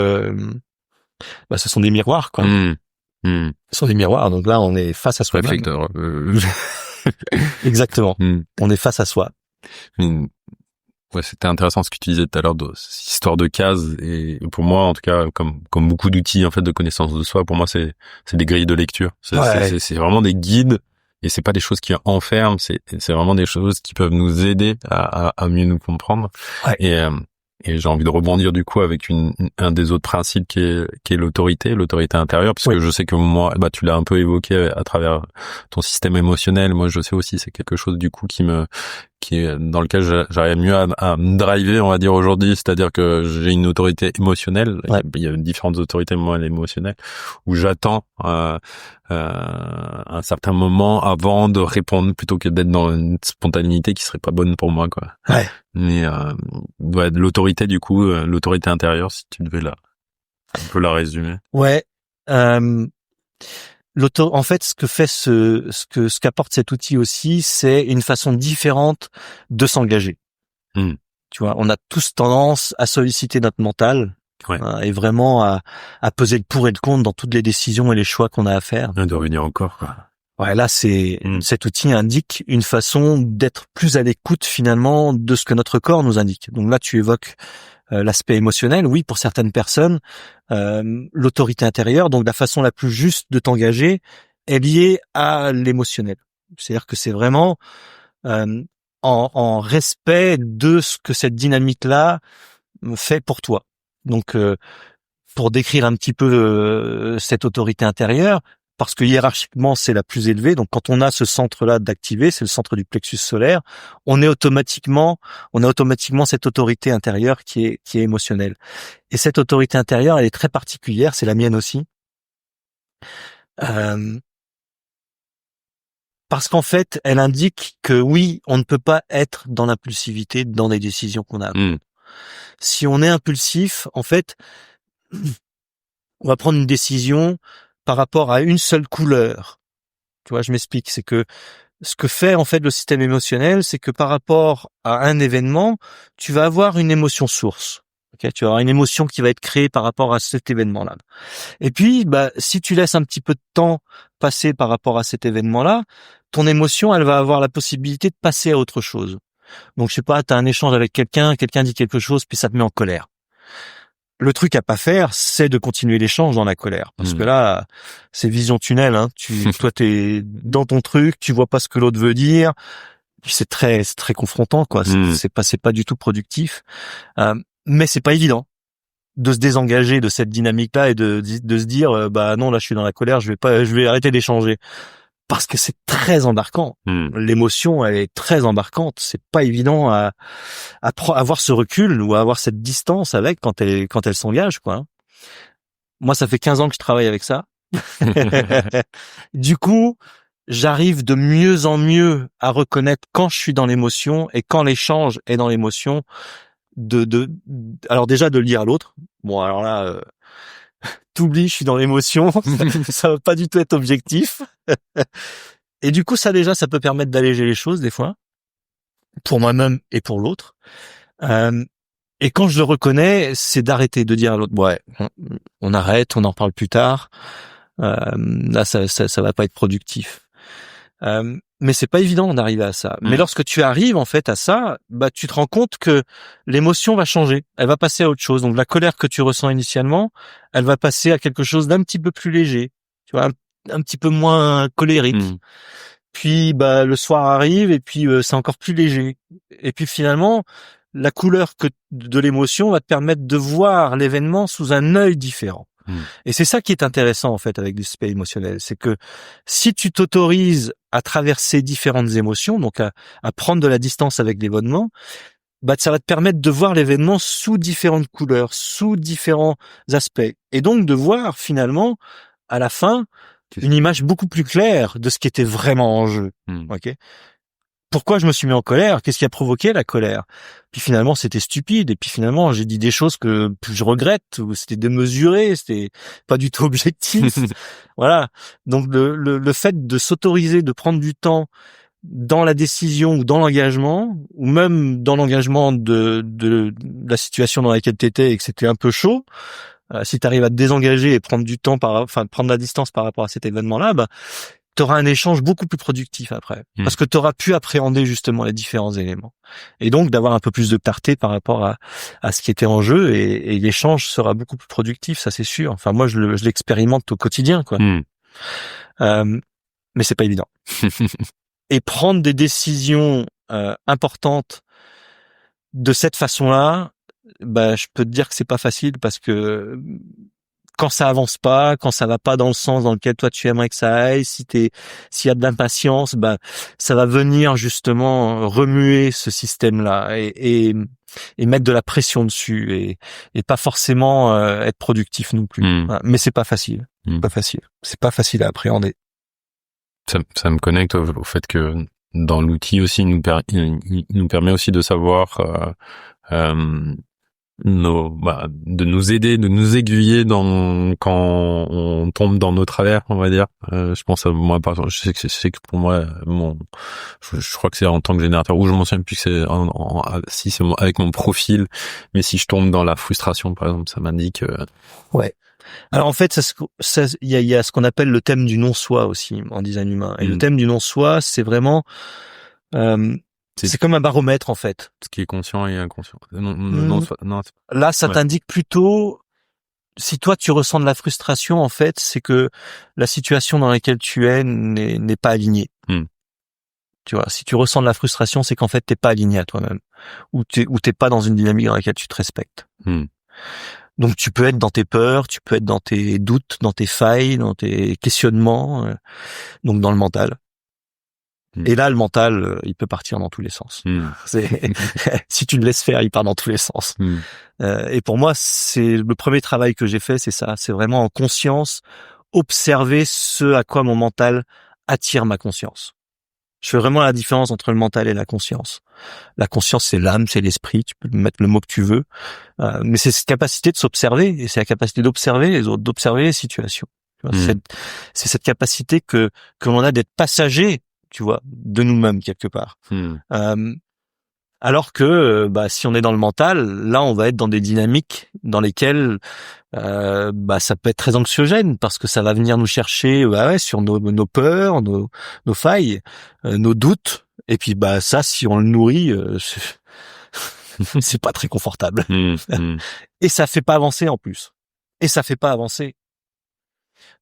Ce sont des miroirs, quoi. Ce sont des miroirs. Donc là, on est face à soi-même. Réflecteur. Exactement. On est face à soi. Ouais, c'était intéressant ce que tu disais tout à l'heure de cette histoire de cases, et pour moi, en tout cas, comme beaucoup d'outils, en fait, de connaissance de soi, pour moi, c'est des grilles de lecture. C'est vraiment des guides, et c'est pas des choses qui enferment, c'est vraiment des choses qui peuvent nous aider à mieux nous comprendre. Ouais. Et j'ai envie de rebondir du coup avec un des autres principes qui est l'autorité intérieure, parce que je sais que moi, tu l'as un peu évoqué à travers ton système émotionnel. Moi, je sais aussi, c'est quelque chose du coup qui est dans lequel j'arrive mieux à me driver, on va dire aujourd'hui, c'est-à-dire que j'ai une autorité émotionnelle. Ouais. Il y a différentes autorités, moi l'émotionnelle, où j'attends un certain moment avant de répondre plutôt que d'être dans une spontanéité qui serait pas bonne pour moi, quoi. Ouais. Mais de l'autorité, du coup, l'autorité intérieure, si tu devais un peu la résumer. Ouais. En fait, ce qu'apporte cet outil aussi, c'est une façon différente de s'engager. Tu vois, on a tous tendance à solliciter notre mental, et vraiment à peser le pour et le contre dans toutes les décisions et les choix qu'on a à faire. De revenir encore, quoi. Ouais, là, cet outil indique une façon d'être plus à l'écoute finalement de ce que notre corps nous indique. Donc là, tu évoques l'aspect émotionnel. Oui, pour certaines personnes, l'autorité intérieure, donc la façon la plus juste de t'engager, est liée à l'émotionnel. C'est-à-dire que c'est vraiment en respect de ce que cette dynamique-là fait pour toi. Donc, pour décrire un petit peu cette autorité intérieure, parce que hiérarchiquement c'est la plus élevée, donc quand on a ce centre-là d'activer, c'est le centre du plexus solaire, on a automatiquement cette autorité intérieure qui est émotionnelle. Et cette autorité intérieure, elle est très particulière, c'est la mienne aussi, parce qu'en fait, elle indique que oui, on ne peut pas être dans l'impulsivité dans les décisions qu'on a. Si on est impulsif, en fait, on va prendre une décision par rapport à une seule couleur. Tu vois, je m'explique. C'est que ce que fait en fait le système émotionnel, c'est que par rapport à un événement, tu vas avoir une émotion source. Okay, tu vas avoir une émotion qui va être créée par rapport à cet événement-là. Et puis, si tu laisses un petit peu de temps passer par rapport à cet événement-là, ton émotion, elle va avoir la possibilité de passer à autre chose. Donc, je sais pas, tu as un échange avec quelqu'un dit quelque chose, puis ça te met en colère. Le truc à pas faire, c'est de continuer l'échange dans la colère, parce que là, c'est vision tunnel. Hein. Toi, t'es dans ton truc, tu vois pas ce que l'autre veut dire. C'est très confrontant, quoi. C'est pas du tout productif. Mais c'est pas évident de se désengager de cette dynamique-là et de se dire, non, là, je suis dans la colère, je vais arrêter d'échanger. Parce que c'est très embarquant. L'émotion, elle est très embarquante. C'est pas évident à avoir ce recul ou à avoir cette distance avec quand elle s'engage, quoi. Moi, ça fait 15 ans que je travaille avec ça. Du coup, j'arrive de mieux en mieux à reconnaître quand je suis dans l'émotion et quand l'échange est dans l'émotion. Alors déjà de le dire à l'autre. Bon, alors là, t'oublies, je suis dans l'émotion. Ça va pas du tout être objectif. Et du coup, ça peut permettre d'alléger les choses des fois, pour moi-même et pour l'autre. Et quand je le reconnais, c'est d'arrêter, de dire à l'autre, ouais, on arrête, on en parle plus tard. Là, ça va pas être productif. Mais c'est pas évident d'arriver à ça. Mais lorsque tu arrives en fait à ça, tu te rends compte que l'émotion va changer. Elle va passer à autre chose. Donc la colère que tu ressens initialement, elle va passer à quelque chose d'un petit peu plus léger. Tu vois, un petit peu moins colérique. Puis le soir arrive et puis c'est encore plus léger. Et puis finalement, la couleur de l'émotion va te permettre de voir l'événement sous un œil différent. Et c'est ça qui est intéressant en fait avec l'aspect émotionnel, c'est que si tu t'autorises à traverser différentes émotions, donc à prendre de la distance avec l'événement, ça va te permettre de voir l'événement sous différentes couleurs, sous différents aspects, et donc de voir finalement à la fin une image beaucoup plus claire de ce qui était vraiment en jeu. Ok. Pourquoi je me suis mis en colère? Qu'est-ce qui a provoqué la colère? Puis finalement, c'était stupide. Et puis finalement, j'ai dit des choses que je regrette, ou c'était démesuré, c'était pas du tout objectif. Voilà. Donc le fait de s'autoriser, de prendre du temps dans la décision ou dans l'engagement, ou même dans l'engagement de la situation dans laquelle t'étais et que c'était un peu chaud, si tu arrives à te désengager et prendre du temps prendre la distance par rapport à cet événement-là, bah, tu auras un échange beaucoup plus productif après, parce que tu auras pu appréhender justement les différents éléments, et donc d'avoir un peu plus de clarté par rapport à ce qui était en jeu, et l'échange sera beaucoup plus productif, ça c'est sûr. Enfin moi je l'expérimente au quotidien, quoi. Mais c'est pas évident. Et prendre des décisions importantes de cette façon-là, bah je peux te dire que c'est pas facile, parce que quand ça avance pas, quand ça va pas dans le sens dans lequel toi tu aimerais que ça aille, s'il y a de l'impatience, bah ça va venir justement remuer ce système-là, et mettre de la pression dessus, et pas forcément être productif non plus. Voilà. Mais c'est pas facile. C'est pas facile à appréhender. Ça me connecte au fait que dans l'outil aussi, il nous permet aussi de savoir de nous aider, de nous aiguiller quand on tombe dans nos travers, on va dire. Je pense à moi, par exemple, je sais que pour moi, je crois que c'est en tant que générateur, ou je m'en souviens plus que c'est si c'est avec mon profil, mais si je tombe dans la frustration, par exemple, ça m'indique. Ouais. Alors en fait, il y a ce qu'on appelle le thème du non-soi aussi en design humain. Et le thème du non-soi, c'est vraiment c'est comme un baromètre en fait. Ce qui est conscient et inconscient. Là, ça t'indique plutôt, si toi tu ressens de la frustration, en fait, c'est que la situation dans laquelle tu es n'est pas alignée. Tu vois, si tu ressens de la frustration, c'est qu'en fait t'es pas aligné à toi-même, ou t'es pas dans une dynamique dans laquelle tu te respectes. Donc tu peux être dans tes peurs, tu peux être dans tes doutes, dans tes failles, dans tes questionnements, donc dans le mental. Et là, le mental, il peut partir dans tous les sens. Si tu le laisses faire, il part dans tous les sens. Et pour moi, c'est le premier travail que j'ai fait, c'est ça. C'est vraiment en conscience, observer ce à quoi mon mental attire ma conscience. Je fais vraiment la différence entre le mental et la conscience. La conscience, c'est l'âme, c'est l'esprit. Tu peux mettre le mot que tu veux. Mais c'est cette capacité de s'observer, et c'est la capacité d'observer les autres, d'observer les situations. C'est cette capacité que l'on a d'être passager, tu vois, de nous-mêmes quelque part. Alors que si on est dans le mental, là on va être dans des dynamiques dans lesquelles ça peut être très anxiogène, parce que ça va venir nous chercher sur nos peurs, nos failles, nos doutes, et puis ça, si on le nourrit, c'est pas très confortable. Et ça fait pas avancer en plus.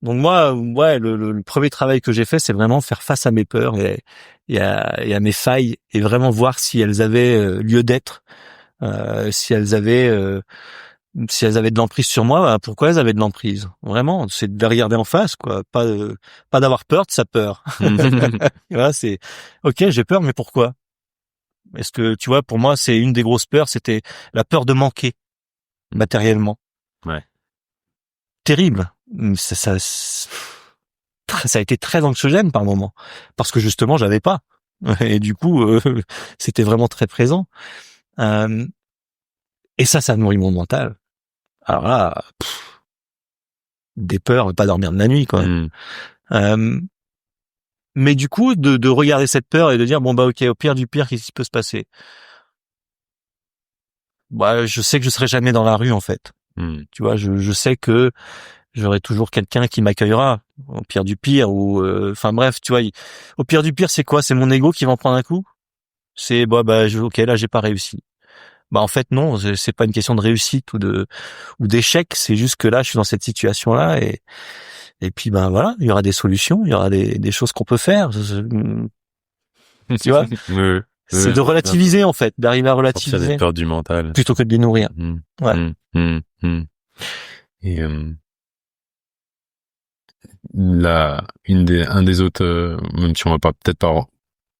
Donc moi, le premier travail que j'ai fait, c'est vraiment faire face à mes peurs et à mes failles, et vraiment voir si elles avaient lieu d'être, si elles avaient de l'emprise sur moi. Pourquoi elles avaient de l'emprise? Vraiment, c'est de les regarder en face, quoi. Pas d'avoir peur de sa peur. Voilà, c'est ok, j'ai peur, mais pourquoi? Est-ce que tu vois, pour moi, c'est une des grosses peurs, c'était la peur de manquer matériellement. Terrible. Ça a été très anxiogène par moment, parce que justement j'avais pas, et du coup c'était vraiment très présent, et ça nourrit mon mental. Alors là, des peurs, pas dormir de la nuit, quoi. Mais du coup de regarder cette peur et de dire ok, au pire du pire, qu'est-ce qui peut se passer? Je sais que je serai jamais dans la rue en fait. Tu vois, je sais que j'aurai toujours quelqu'un qui m'accueillera au pire du pire, ou bref, tu vois, au pire du pire, c'est quoi? C'est mon ego qui va en prendre un coup? C'est ok, là j'ai pas réussi. En fait non, c'est pas une question de réussite ou d'échec, c'est juste que là je suis dans cette situation là, et puis voilà, il y aura des solutions, il y aura des choses qu'on peut faire. Tu vois? C'est de relativiser en fait, d'arriver à relativiser. Sortir des peurs du mental plutôt que de les nourrir. Et un des autres, même si on va peut-être pas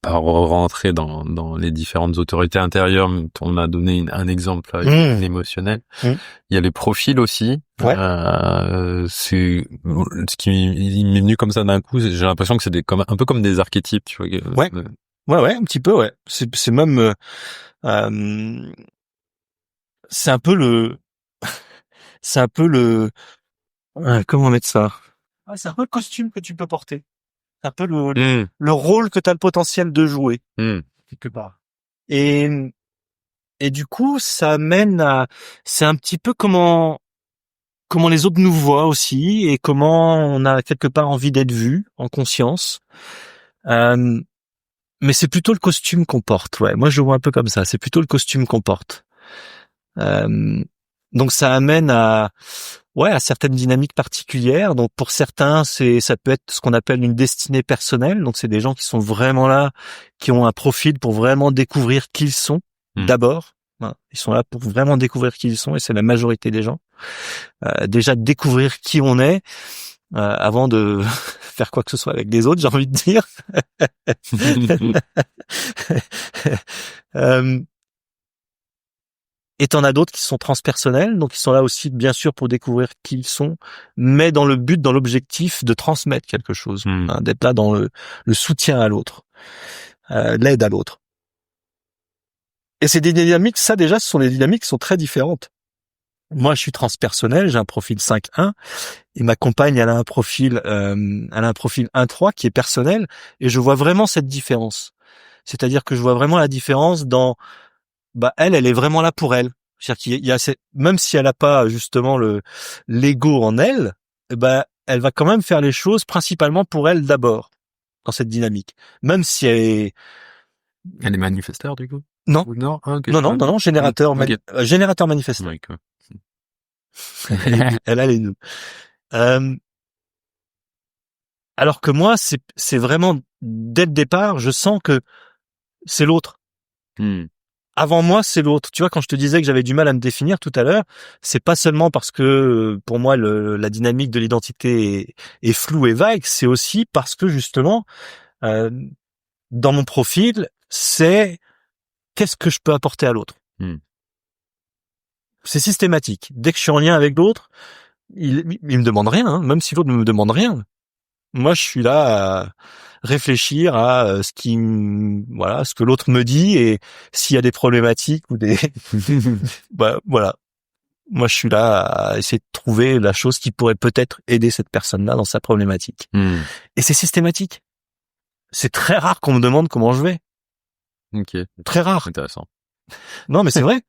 rentrer dans les différentes autorités intérieures, on a donné un exemple avec l'émotionnel. Il y a les profils aussi. C'est ce qui m'est venu comme ça d'un coup. J'ai l'impression que c'est un peu comme des archétypes, tu vois. Ouais, un petit peu, ouais. C'est même c'est un peu comment mettre ça? C'est un peu le costume que tu peux porter. C'est un peu le rôle que tu as le potentiel de jouer quelque part. Et du coup, ça amène c'est un petit peu comment comment les autres nous voient aussi et comment on a quelque part envie d'être vu en conscience. Mais c'est plutôt le costume qu'on porte. Ouais, moi je le vois un peu comme ça. C'est plutôt le costume qu'on porte. Donc ça amène à certaines dynamiques particulières. Donc pour certains, ça peut être ce qu'on appelle une destinée personnelle. Donc c'est des gens qui sont vraiment là, qui ont un profil pour vraiment découvrir qui ils sont d'abord. Ils sont là pour vraiment découvrir qui ils sont et c'est la majorité des gens. Déjà découvrir qui on est avant de faire quoi que ce soit avec les autres, j'ai envie de dire. Et t'en as d'autres qui sont transpersonnels, donc ils sont là aussi bien sûr pour découvrir qui ils sont, mais dans l'objectif de transmettre quelque chose, d'être là dans le soutien à l'autre, l'aide à l'autre. Et ces dynamiques, ça déjà, ce sont des dynamiques qui sont très différentes. Moi, je suis transpersonnel, j'ai un profil 5-1, et ma compagne, elle a un profil 1-3 qui est personnel, et je vois vraiment cette différence. C'est-à-dire que je vois vraiment la différence dans elle est vraiment là pour elle. C'est-à-dire qu'il y a même si elle a pas justement l'ego en elle, elle va quand même faire les choses principalement pour elle d'abord dans cette dynamique. Même si elle est manifesteur du coup. Non. Non, okay. non, générateur manifesteur. Okay. Elle a les deux. Alors que moi, c'est vraiment dès le départ, je sens que c'est l'autre. Avant moi, c'est l'autre. Tu vois, quand je te disais que j'avais du mal à me définir tout à l'heure, c'est pas seulement parce que pour moi la dynamique de l'identité est floue et vague, c'est aussi parce que justement, dans mon profil, c'est qu'est-ce que je peux apporter à l'autre. C'est systématique. Dès que je suis en lien avec l'autre, il me demande rien, hein, même si l'autre ne me demande rien. Moi, je suis là à réfléchir à ce que l'autre me dit et s'il y a des problématiques ou des, voilà. Moi, je suis là à essayer de trouver la chose qui pourrait peut-être aider cette personne-là dans sa problématique. Et c'est systématique. C'est très rare qu'on me demande comment je vais. Ok. Très rare. Intéressant. Non, mais c'est vrai.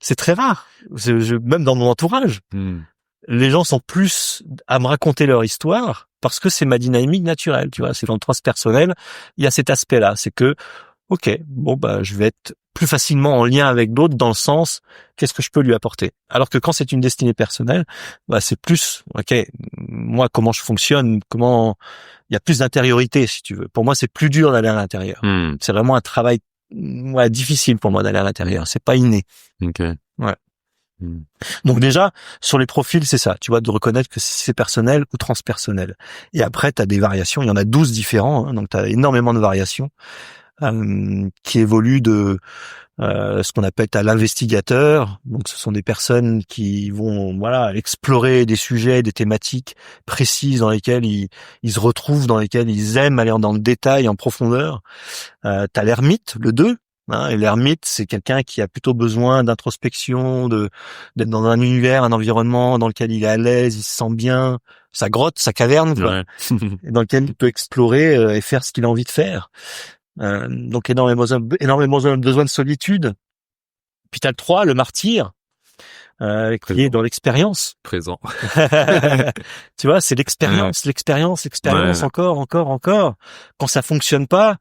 C'est très rare. Même dans mon entourage. Les gens sont plus à me raconter leur histoire parce que c'est ma dynamique naturelle, tu vois. C'est dans le transpersonnel, il y a cet aspect-là. C'est que, je vais être plus facilement en lien avec d'autres dans le sens, qu'est-ce que je peux lui apporter? Alors que quand c'est une destinée personnelle, c'est plus, moi, comment je fonctionne, il y a plus d'intériorité, si tu veux. Pour moi, c'est plus dur d'aller à l'intérieur. C'est vraiment un travail, difficile pour moi d'aller à l'intérieur. C'est pas inné. Ok. Ouais. Donc déjà, sur les profils, c'est ça, tu vois, de reconnaître que c'est personnel ou transpersonnel. Et après, tu as des variations, il y en a 12 différents, donc tu as énormément de variations qui évoluent de ce qu'on appelle à l'investigateur. Donc ce sont des personnes qui vont explorer des sujets, des thématiques précises dans lesquelles ils se retrouvent, dans lesquelles ils aiment aller dans le détail, en profondeur. Tu as l'ermite, le 2. Et l'ermite, c'est quelqu'un qui a plutôt besoin d'introspection, d'être dans un univers, un environnement dans lequel il est à l'aise, il se sent bien, sa grotte, sa caverne, quoi, et dans lequel il peut explorer et faire ce qu'il a envie de faire. Donc énormément besoin de solitude. Puis t'as le 3, le martyr, qui est dans l'expérience. Présent. Tu vois, c'est l'expérience, encore. Quand ça fonctionne pas,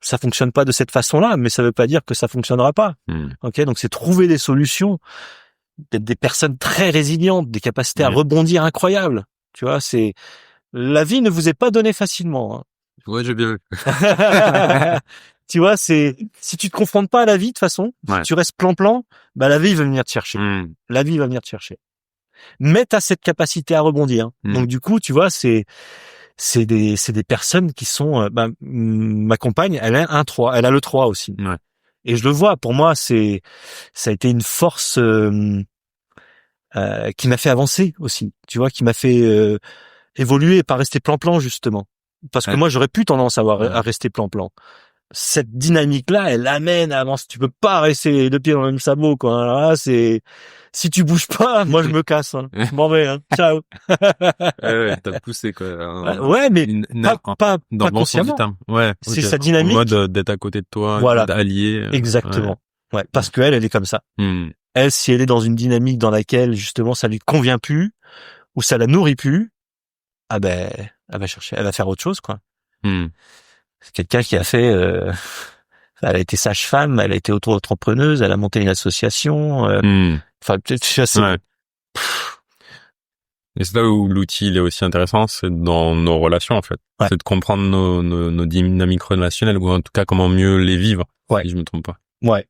ça fonctionne pas de cette façon-là, mais ça veut pas dire que ça fonctionnera pas. Donc c'est trouver des solutions, d'être des personnes très résilientes, des capacités à rebondir incroyables. Tu vois, la vie ne vous est pas donnée facilement. Ouais, j'ai bien vu. Tu vois, si tu te confrontes pas à la vie de toute façon, si tu restes plan-plan, la vie va venir te chercher. La vie va venir te chercher. Mais t'as cette capacité à rebondir. Donc du coup, tu vois, c'est des personnes qui sont ma compagne, elle a elle a le 3 aussi. Et je le vois, pour moi ça a été une force qui m'a fait avancer aussi, tu vois, qui m'a fait évoluer et pas rester plan-plan justement. Parce que moi j'aurais pu tendance à rester plan-plan. Cette dynamique-là, elle amène à avancer. Tu peux pas rester les deux pieds dans le même sabot, quoi. Alors là, si tu bouges pas, moi je me casse. Je m'en vais. Ciao. T'as poussé quoi. Mais pas dans le bon sens du consciemment. terme. Ouais. C'est sa dynamique. En mode d'être à côté de toi, d'allier. Exactement. Ouais, parce qu'elle est comme ça. Elle, si elle est dans une dynamique dans laquelle justement ça lui convient plus ou ça la nourrit plus, ah ben, elle va faire autre chose, quoi. C'est quelqu'un qui a fait, elle a été sage-femme, elle a été auto-entrepreneuse, elle a monté une association. Enfin, peut-être c'est. Ouais. Et c'est là où l'outil il est aussi intéressant, c'est dans nos relations en fait. Ouais. C'est de comprendre nos dynamiques relationnelles ou en tout cas comment mieux les vivre. Ouais. Si je me trompe pas. Ouais.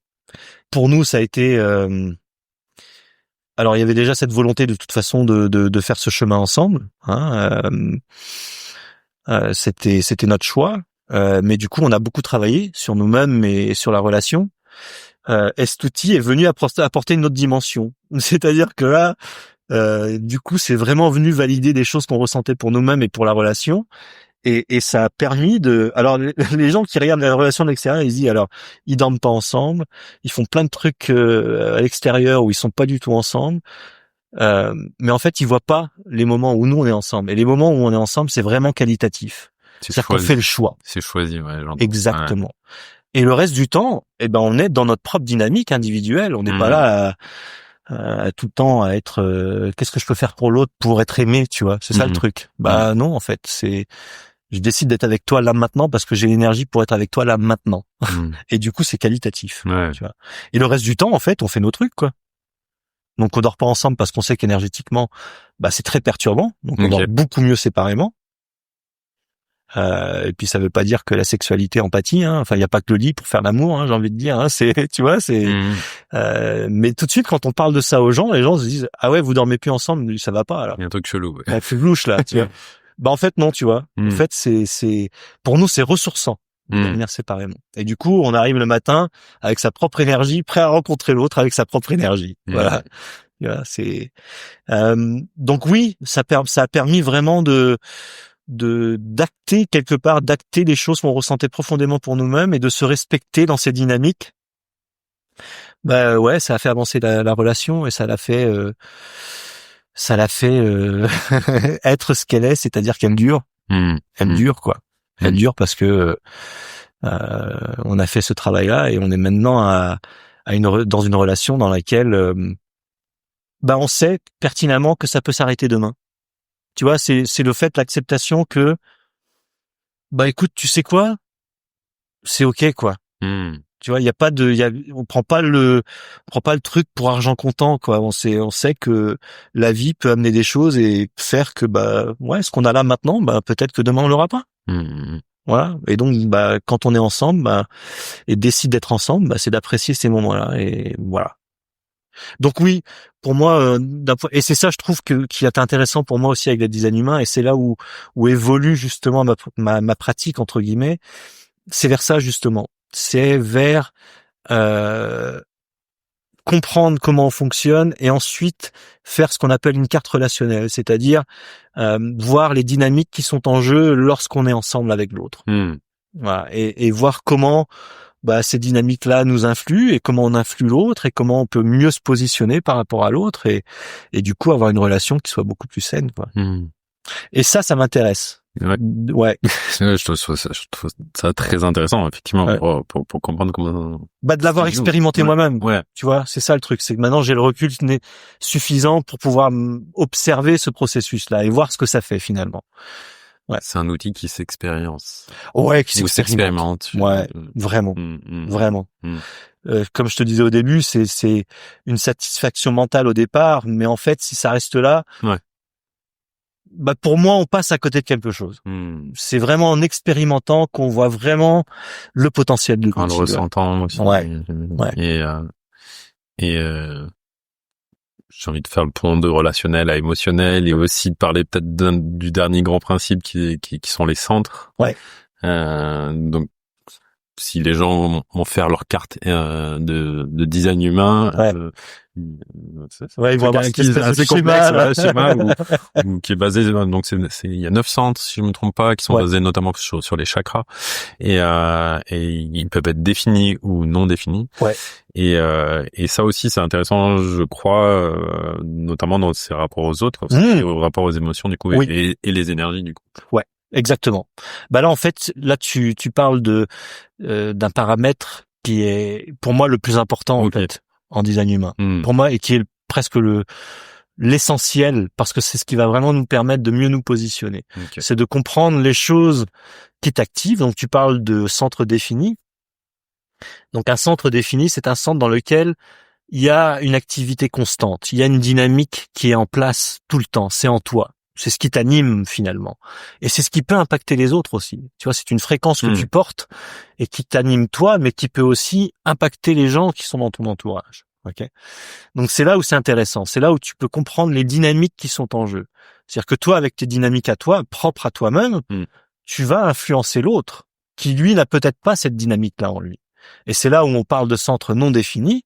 Pour nous, ça a été. Alors, il y avait déjà cette volonté de toute façon de faire ce chemin ensemble. C'était notre choix. Mais du coup, on a beaucoup travaillé sur nous-mêmes et sur la relation. Et cet outil est venu apporter une autre dimension. C'est-à-dire que là, du coup, c'est vraiment venu valider des choses qu'on ressentait pour nous-mêmes et pour la relation. Et ça a permis de... Alors, les gens qui regardent la relation de l'extérieur, ils se disent, alors, ils dorment pas ensemble, ils font plein de trucs à l'extérieur où ils sont pas du tout ensemble. Mais en fait, ils voient pas les moments où nous, on est ensemble. Et les moments où on est ensemble, c'est vraiment qualitatif. C'est-à-dire qu'on fait le choix. C'est choisi, ouais. J'entends. Exactement. Ouais. Et le reste du temps, eh ben, on est dans notre propre dynamique individuelle. On n'est pas là à tout le temps à être qu'est-ce que je peux faire pour l'autre pour être aimé, tu vois. C'est ça le truc. Bah non, en fait, c'est je décide d'être avec toi là maintenant parce que j'ai l'énergie pour être avec toi là maintenant. Et du coup, c'est qualitatif, tu vois. Et le reste du temps, en fait, on fait nos trucs, quoi. Donc on dort pas ensemble parce qu'on sait qu'énergétiquement, bah c'est très perturbant. Donc on dort beaucoup mieux séparément. Et puis ça veut pas dire que la sexualité empathie, hein. Enfin, il y a pas que le lit pour faire l'amour, hein, j'ai envie de dire, hein. C'est, tu vois, c'est. Mais tout de suite, quand on parle de ça aux gens, les gens se disent ah ouais, vous dormez plus ensemble, ça va pas alors. Il y a un truc chelou. Ouais. Fait louche là. Tu vois. Bah en fait non, tu vois. En fait c'est pour nous c'est ressourçant de dormir séparément. Et du coup, on arrive le matin avec sa propre énergie, prêt à rencontrer l'autre avec sa propre énergie. Voilà. Voilà, c'est. Donc oui, ça a permis vraiment d'acter quelque part, d'acter les choses qu'on ressentait profondément pour nous-mêmes et de se respecter dans ces dynamiques. Bah ouais, ça a fait avancer la relation et ça l'a fait être ce qu'elle est, c'est-à-dire qu'elle dure. Elle dure quoi. Elle dure parce que on a fait ce travail-là et on est maintenant dans une relation dans laquelle bah on sait pertinemment que ça peut s'arrêter demain. Tu vois, c'est le fait, l'acceptation que, bah écoute, tu sais quoi, c'est ok quoi. Tu vois, il y a pas on prend pas le truc pour argent comptant quoi. On sait que la vie peut amener des choses et faire que bah ouais, ce qu'on a là maintenant, bah peut-être que demain on l'aura pas. Voilà. Et donc bah quand on est ensemble, bah et décide d'être ensemble, bah c'est d'apprécier ces moments-là et voilà. Donc oui, pour moi, et c'est ça, je trouve qui est intéressant pour moi aussi avec le design humain, et c'est là où évolue justement ma pratique entre guillemets. C'est vers ça justement. C'est vers comprendre comment on fonctionne et ensuite faire ce qu'on appelle une carte relationnelle, c'est-à-dire voir les dynamiques qui sont en jeu lorsqu'on est ensemble avec l'autre. Voilà, et voir comment bah ces dynamiques-là nous influent et comment on influe l'autre et comment on peut mieux se positionner par rapport à l'autre et du coup avoir une relation qui soit beaucoup plus saine quoi. Et ça m'intéresse. Ouais. Je trouve ça très intéressant effectivement pour comprendre comment de l'avoir expérimenté moi-même. Ouais. Tu vois, c'est ça le truc, c'est que maintenant j'ai le recul suffisant pour pouvoir observer ce processus-là et voir ce que ça fait finalement. Ouais. C'est un outil qui s'expérience. Ouais, qui s'expérimente. Ouais, vraiment. Vraiment. Comme je te disais au début, c'est une satisfaction mentale au départ, mais en fait, si ça reste là, bah pour moi, on passe à côté de quelque chose. C'est vraiment en expérimentant qu'on voit vraiment le potentiel de l'outil. En le ressentant aussi. Ouais. Et j'ai envie de faire le pont de relationnel à émotionnel et aussi de parler peut-être du dernier grand principe qui sont les centres. Ouais. Donc, si les gens vont faire leur carte de design humain, ils vont avoir assez complexe, schéma ou qui est basé donc il y a 9 centres si je me trompe pas qui sont basés notamment sur les chakras et ils peuvent être définis ou non définis. Et ça aussi c'est intéressant je crois notamment dans ces rapports aux autres et au rapport aux émotions du coup et les énergies du coup. Ouais. Exactement. Bah là en fait tu parles d'un paramètre qui est pour moi le plus important en fait. en design humain. Hmm. Pour moi, et qui est presque l'essentiel, parce que c'est ce qui va vraiment nous permettre de mieux nous positionner. Ok. C'est de comprendre les choses qui t'activent. Donc, tu parles de centre défini. Donc, un centre défini, c'est un centre dans lequel il y a une activité constante. Il y a une dynamique qui est en place tout le temps. C'est en toi. C'est ce qui t'anime finalement. Et c'est ce qui peut impacter les autres aussi. Tu vois, c'est une fréquence que tu portes et qui t'anime toi, mais qui peut aussi impacter les gens qui sont dans ton entourage. Ok. Donc c'est là où c'est intéressant. C'est là où tu peux comprendre les dynamiques qui sont en jeu. C'est-à-dire que toi, avec tes dynamiques à toi, propres à toi-même, tu vas influencer l'autre qui, lui, n'a peut-être pas cette dynamique-là en lui. Et c'est là où on parle de centres non définis.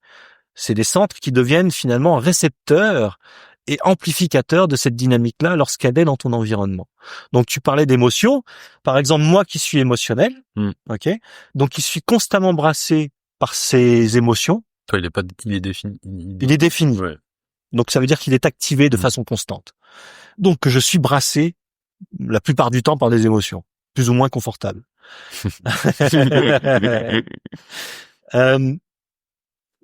C'est des centres qui deviennent finalement récepteurs et amplificateurs de cette dynamique-là lorsqu'elle est dans ton environnement. Donc, tu parlais d'émotions. Par exemple, moi qui suis émotionnel, ok, donc qui suis constamment brassé par ces émotions. Toi, il est défini. Il est défini. Ouais. Donc, ça veut dire qu'il est activé de façon constante. Donc, je suis brassé la plupart du temps par des émotions, plus ou moins confortables.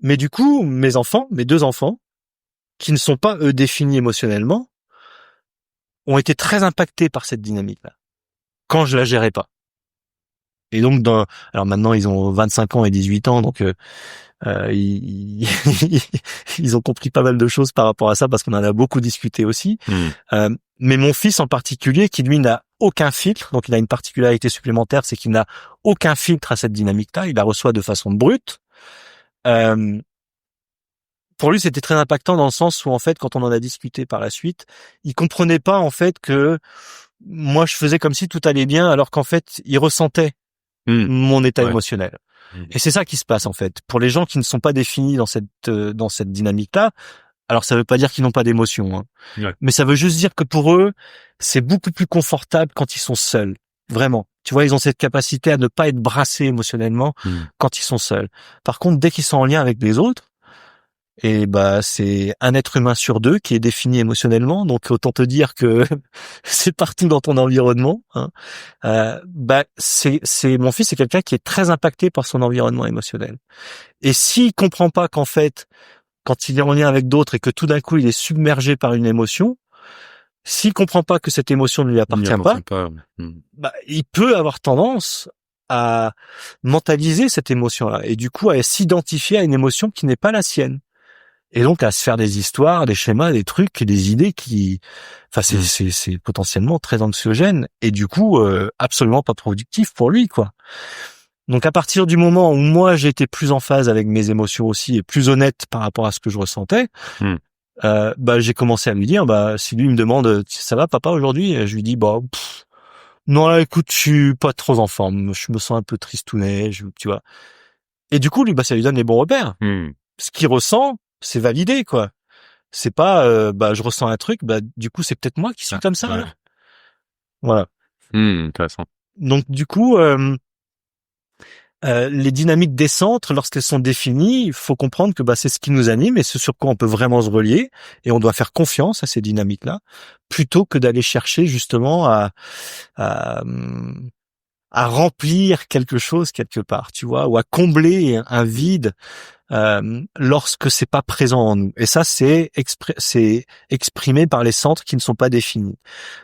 Mais du coup, mes deux enfants, qui ne sont pas, eux, définis émotionnellement, ont été très impactés par cette dynamique-là, quand je la gérais pas. Et donc, alors maintenant, ils ont 25 ans et 18 ans, donc ils ont compris pas mal de choses par rapport à ça, parce qu'on en a beaucoup discuté aussi. Mais mon fils en particulier, qui lui n'a aucun filtre, donc il a une particularité supplémentaire, c'est qu'il n'a aucun filtre à cette dynamique-là, il la reçoit de façon brute. Pour lui, c'était très impactant dans le sens où, en fait, quand on en a discuté par la suite, il comprenait pas, en fait, que moi, je faisais comme si tout allait bien, alors qu'en fait, il ressentait mon état émotionnel. Et c'est ça qui se passe, en fait. Pour les gens qui ne sont pas définis dans cette dynamique-là, alors ça veut pas dire qu'ils n'ont pas d'émotion, hein. Mais ça veut juste dire que pour eux, c'est beaucoup plus confortable quand ils sont seuls. Vraiment. Tu vois, ils ont cette capacité à ne pas être brassés émotionnellement quand ils sont seuls. Par contre, dès qu'ils sont en lien avec les autres, et bah c'est un être humain sur deux qui est défini émotionnellement, donc autant te dire que c'est partout dans ton environnement, hein. C'est mon fils, c'est quelqu'un qui est très impacté par son environnement émotionnel. Et s'il comprend pas qu'en fait, quand il est en lien avec d'autres et que tout d'un coup il est submergé par une émotion, s'il comprend pas que cette émotion ne lui appartient pas, il peut avoir tendance à mentaliser cette émotion-là et du coup à s'identifier à une émotion qui n'est pas la sienne. Et donc à se faire des histoires, des schémas, des trucs, des idées qui, enfin c'est potentiellement très anxiogène et du coup absolument pas productif pour lui, quoi. Donc à partir du moment où moi j'étais plus en phase avec mes émotions aussi et plus honnête par rapport à ce que je ressentais, j'ai commencé à lui dire, si lui me demande ça va papa aujourd'hui, je lui dis non là écoute, je suis pas trop en forme, je me sens un peu tristounet, tu vois. Et du coup lui ça lui donne les bons repères. Ce qu'il ressent, c'est validé, quoi. C'est pas je ressens un truc, du coup c'est peut-être moi qui suis comme ça. Alors. Voilà. Intéressant. Donc du coup les dynamiques des centres, lorsqu'elles sont définies, il faut comprendre que c'est ce qui nous anime et ce sur quoi on peut vraiment se relier, et on doit faire confiance à ces dynamiques-là plutôt que d'aller chercher justement à remplir quelque chose quelque part, tu vois, ou à combler un vide lorsque c'est pas présent en nous. Et ça, c'est exprimé par les centres qui ne sont pas définis.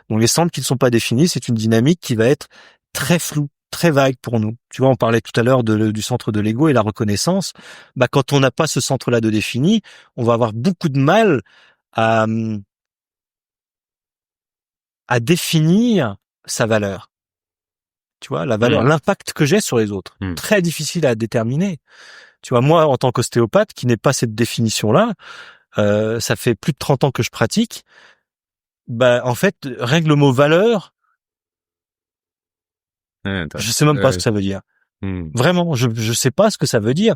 Donc les centres qui ne sont pas définis, c'est une dynamique qui va être très floue, très vague pour nous. Tu vois, on parlait tout à l'heure du centre de l'ego et la reconnaissance. Quand on n'a pas ce centre-là de défini, on va avoir beaucoup de mal à définir sa valeur. Tu vois, la valeur, l'impact que j'ai sur les autres. Très difficile à déterminer. Tu vois, moi, en tant qu'ostéopathe, qui n'ai pas cette définition-là, ça fait plus de 30 ans que je pratique. En fait, rien que le mot valeur, je sais même pas ce que ça veut dire. Vraiment, je sais pas ce que ça veut dire.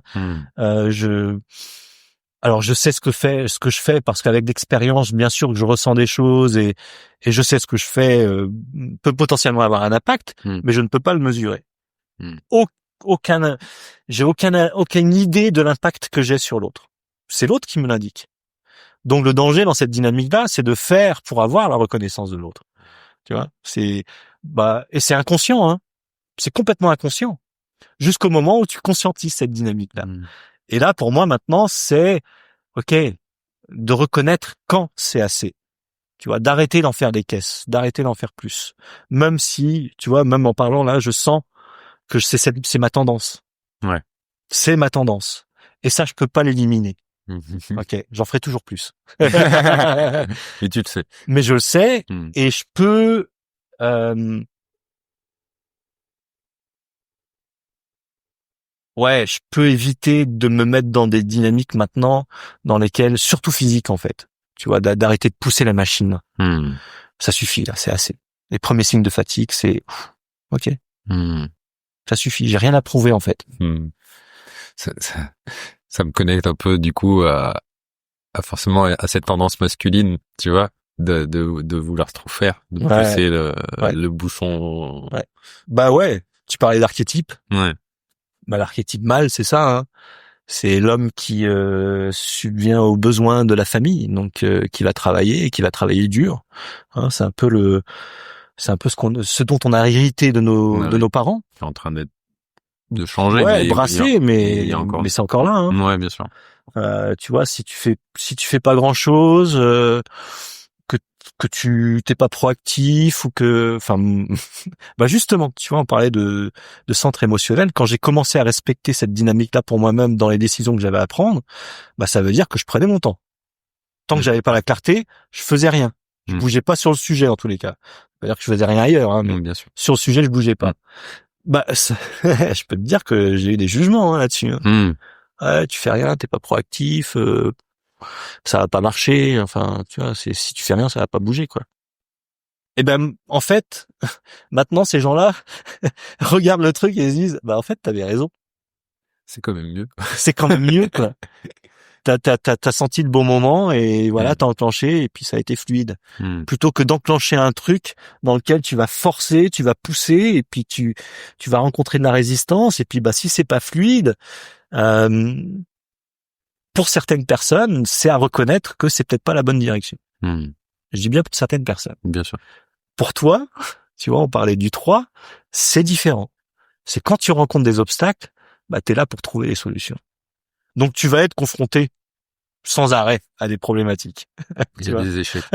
Alors, je sais ce que je fais parce qu'avec l'expérience, bien sûr, que je ressens des choses et je sais ce que je fais peut potentiellement avoir un impact, mais je ne peux pas le mesurer. J'ai aucune idée de l'impact que j'ai sur l'autre. C'est l'autre qui me l'indique. Donc le danger dans cette dynamique-là, c'est de faire pour avoir la reconnaissance de l'autre. Tu vois, et c'est inconscient, hein. C'est complètement inconscient. Jusqu'au moment où tu conscientises cette dynamique-là. Et là, pour moi, maintenant, c'est, OK, de reconnaître quand c'est assez. Tu vois, d'arrêter d'en faire des caisses, d'arrêter d'en faire plus. Même si, tu vois, même en parlant là, je sens que c'est ma tendance. Ouais. C'est ma tendance. Et ça, je peux pas l'éliminer. OK, j'en ferai toujours plus. Mais tu le sais. Mais je le sais, et je peux, je peux éviter de me mettre dans des dynamiques maintenant dans lesquelles, surtout physiques en fait, tu vois, d'arrêter de pousser la machine. Ça suffit là, c'est assez. Les premiers signes de fatigue, c'est OK. Ça suffit, j'ai rien à prouver en fait. Ça me connecte un peu du coup à forcément à cette tendance masculine, tu vois, de vouloir trop faire, de pousser le bouchon. Ouais. Bah ouais, tu parlais d'archétype. Ouais. Bah l'archétype mâle, c'est ça, hein. C'est l'homme qui subvient aux besoins de la famille, donc qui va travailler et qui va travailler dur. Hein, c'est un peu ce dont on a hérité de nos parents. C'est en train de changer. Ouais, mais brassé, mais c'est encore là. Hein. Ouais, bien sûr. Tu vois, si tu fais pas grand chose, que tu t'es pas proactif ou bah justement, tu vois, on parlait de centre émotionnel. Quand j'ai commencé à respecter cette dynamique-là pour moi-même dans les décisions que j'avais à prendre, bah ça veut dire que je prenais mon temps. Tant que j'avais pas la clarté, je faisais rien. Je bougeais pas sur le sujet en tous les cas. C'est-à-dire que je faisais rien ailleurs, hein, mais bien sûr. sur le sujet, je bougeais pas. Bah, je peux te dire que j'ai eu des jugements là-dessus. Hein. Ouais, tu fais rien, t'es pas proactif, ça va pas marcher. Enfin, tu vois, si tu fais rien, ça va pas bouger, quoi. Et ben, en fait, maintenant ces gens-là regardent le truc et se disent, bah en fait, t'avais raison. C'est quand même mieux. C'est quand même mieux, quoi. T'as senti le bon moment et voilà, t'as enclenché et puis ça a été fluide. Plutôt que d'enclencher un truc dans lequel tu vas forcer, tu vas pousser et puis tu vas rencontrer de la résistance et puis bah si c'est pas fluide, pour certaines personnes, c'est à reconnaître que c'est peut-être pas la bonne direction. Je dis bien pour certaines personnes. Bien sûr. Pour toi, tu vois, on parlait du 3, c'est différent. C'est quand tu rencontres des obstacles, bah t'es là pour trouver les solutions. Donc tu vas être confronté sans arrêt à des problématiques. Il y a des échecs,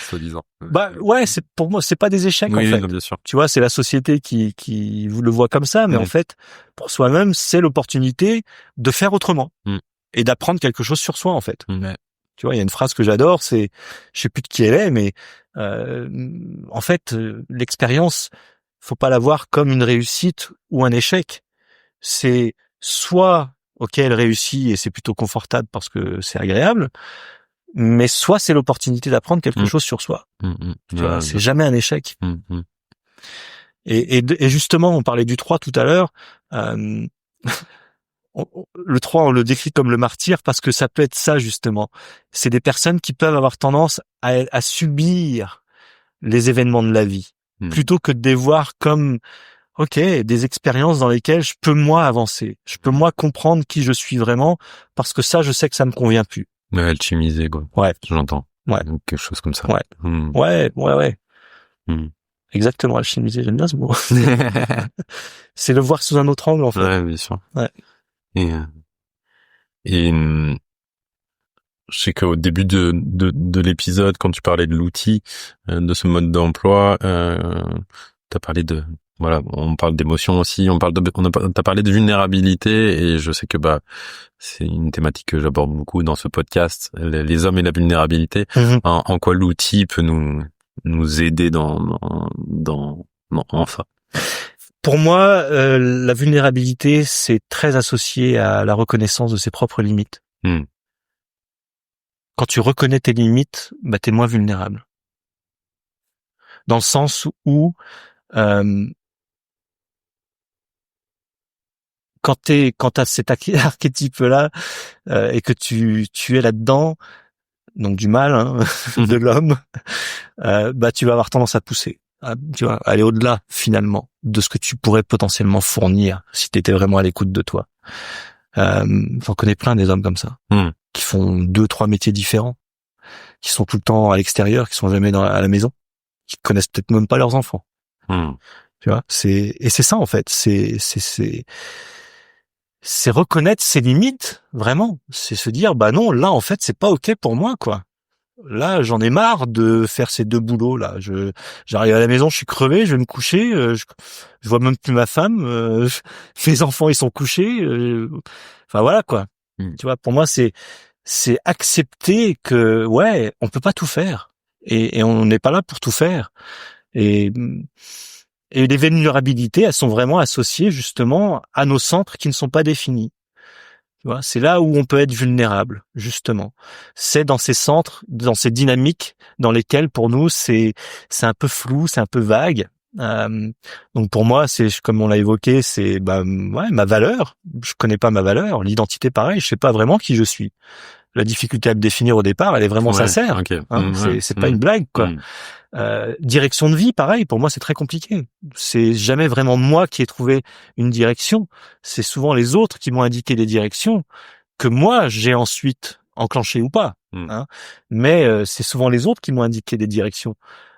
soi-disant. Bah ouais, pour moi, c'est pas des échecs en fait. Non, bien sûr. Tu vois, c'est la société qui vous le voit comme ça, mais en fait, pour soi-même, c'est l'opportunité de faire autrement et d'apprendre quelque chose sur soi en fait. Tu vois, il y a une phrase que j'adore, c'est, je sais plus de qui elle est, mais en fait, l'expérience, faut pas la voir comme une réussite ou un échec. C'est soit ok, elle réussit et c'est plutôt confortable parce que c'est agréable, mais soit c'est l'opportunité d'apprendre quelque chose sur soi. Tu vois, c'est jamais un échec. Et justement, on parlait du 3 tout à l'heure. Le 3, on le décrit comme le martyr parce que ça peut être ça justement. C'est des personnes qui peuvent avoir tendance à subir les événements de la vie plutôt que de les voir comme ok, des expériences dans lesquelles je peux moi avancer, je peux moi comprendre qui je suis vraiment parce que ça, je sais que ça me convient plus. Mais alchimiser quoi. Ouais, j'entends. Ouais, donc, quelque chose comme ça. Ouais. Ouais. Exactement, alchimiser, j'aime bien ce mot. C'est le voir sous un autre angle en fait. Ouais, bien sûr. Ouais. Et je sais qu'au début de l'épisode, quand tu parlais de l'outil, de ce mode d'emploi, t'as parlé de, voilà, on parle d'émotion aussi, t'as parlé de vulnérabilité et je sais que c'est une thématique que j'aborde beaucoup dans ce podcast, les hommes et la vulnérabilité. En quoi l'outil peut nous aider dans ça. Pour moi, la vulnérabilité, c'est très associé à la reconnaissance de ses propres limites. Quand tu reconnais tes limites, bah t'es moins vulnérable. Dans le sens où quand t'as cet archétype-là et que tu es là-dedans, donc du mal, hein, de l'homme, bah tu vas avoir tendance à pousser, tu vois, aller au-delà finalement de ce que tu pourrais potentiellement fournir si t'étais vraiment à l'écoute de toi. J'en connais plein des hommes comme ça, qui font 2-3 métiers différents, qui sont tout le temps à l'extérieur, qui sont jamais à la maison, qui connaissent peut-être même pas leurs enfants. Tu vois, c'est ça en fait, c'est c'est reconnaître ses limites, vraiment. C'est se dire, bah non, là, en fait, c'est pas OK pour moi, quoi. Là, j'en ai marre de faire ces 2 boulots, là. J'arrive à la maison, je suis crevé, je vais me coucher, je vois même plus ma femme, mes enfants, ils sont couchés, enfin, voilà, quoi. Tu vois, pour moi, c'est accepter que, ouais, on peut pas tout faire. Et on n'est pas là pour tout faire. Et les vulnérabilités, elles sont vraiment associées justement à nos centres qui ne sont pas définis. Tu vois, c'est là où on peut être vulnérable, justement. C'est dans ces centres, dans ces dynamiques dans lesquelles, pour nous, c'est un peu flou, c'est un peu vague. Donc pour moi, c'est comme on l'a évoqué, c'est ouais, ma valeur. Je connais pas ma valeur. L'identité, pareil, je sais pas vraiment qui je suis. La difficulté à me définir au départ, elle est vraiment sincère. Okay. Hein, c'est pas une blague, quoi. Direction de vie, pareil, pour moi c'est très compliqué. C'est jamais vraiment moi qui ai trouvé une direction. C'est souvent les autres qui m'ont indiqué des directions que moi j'ai ensuite enclenché ou pas. Hein. Mais c'est souvent les autres qui m'ont indiqué des directions.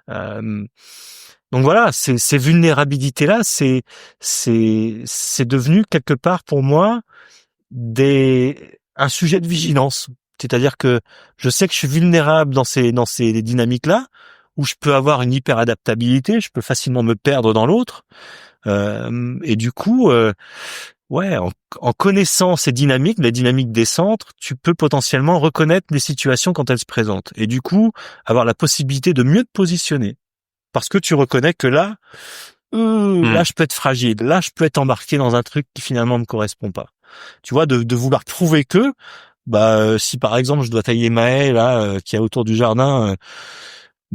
Donc voilà, ces vulnérabilités-là, c'est devenu quelque part pour moi un sujet de vigilance. C'est-à-dire que je sais que je suis vulnérable dans ces dynamiques-là, où je peux avoir une hyper-adaptabilité, je peux facilement me perdre dans l'autre. Et du coup, ouais, en connaissant ces dynamiques, les dynamiques des centres, tu peux potentiellement reconnaître les situations quand elles se présentent. Et du coup, avoir la possibilité de mieux te positionner. Parce que tu reconnais que là, là, je peux être fragile. Là, je peux être embarqué dans un truc qui finalement me correspond pas. Tu vois, de vouloir prouver que, si par exemple je dois tailler ma haie là, qui est autour du jardin,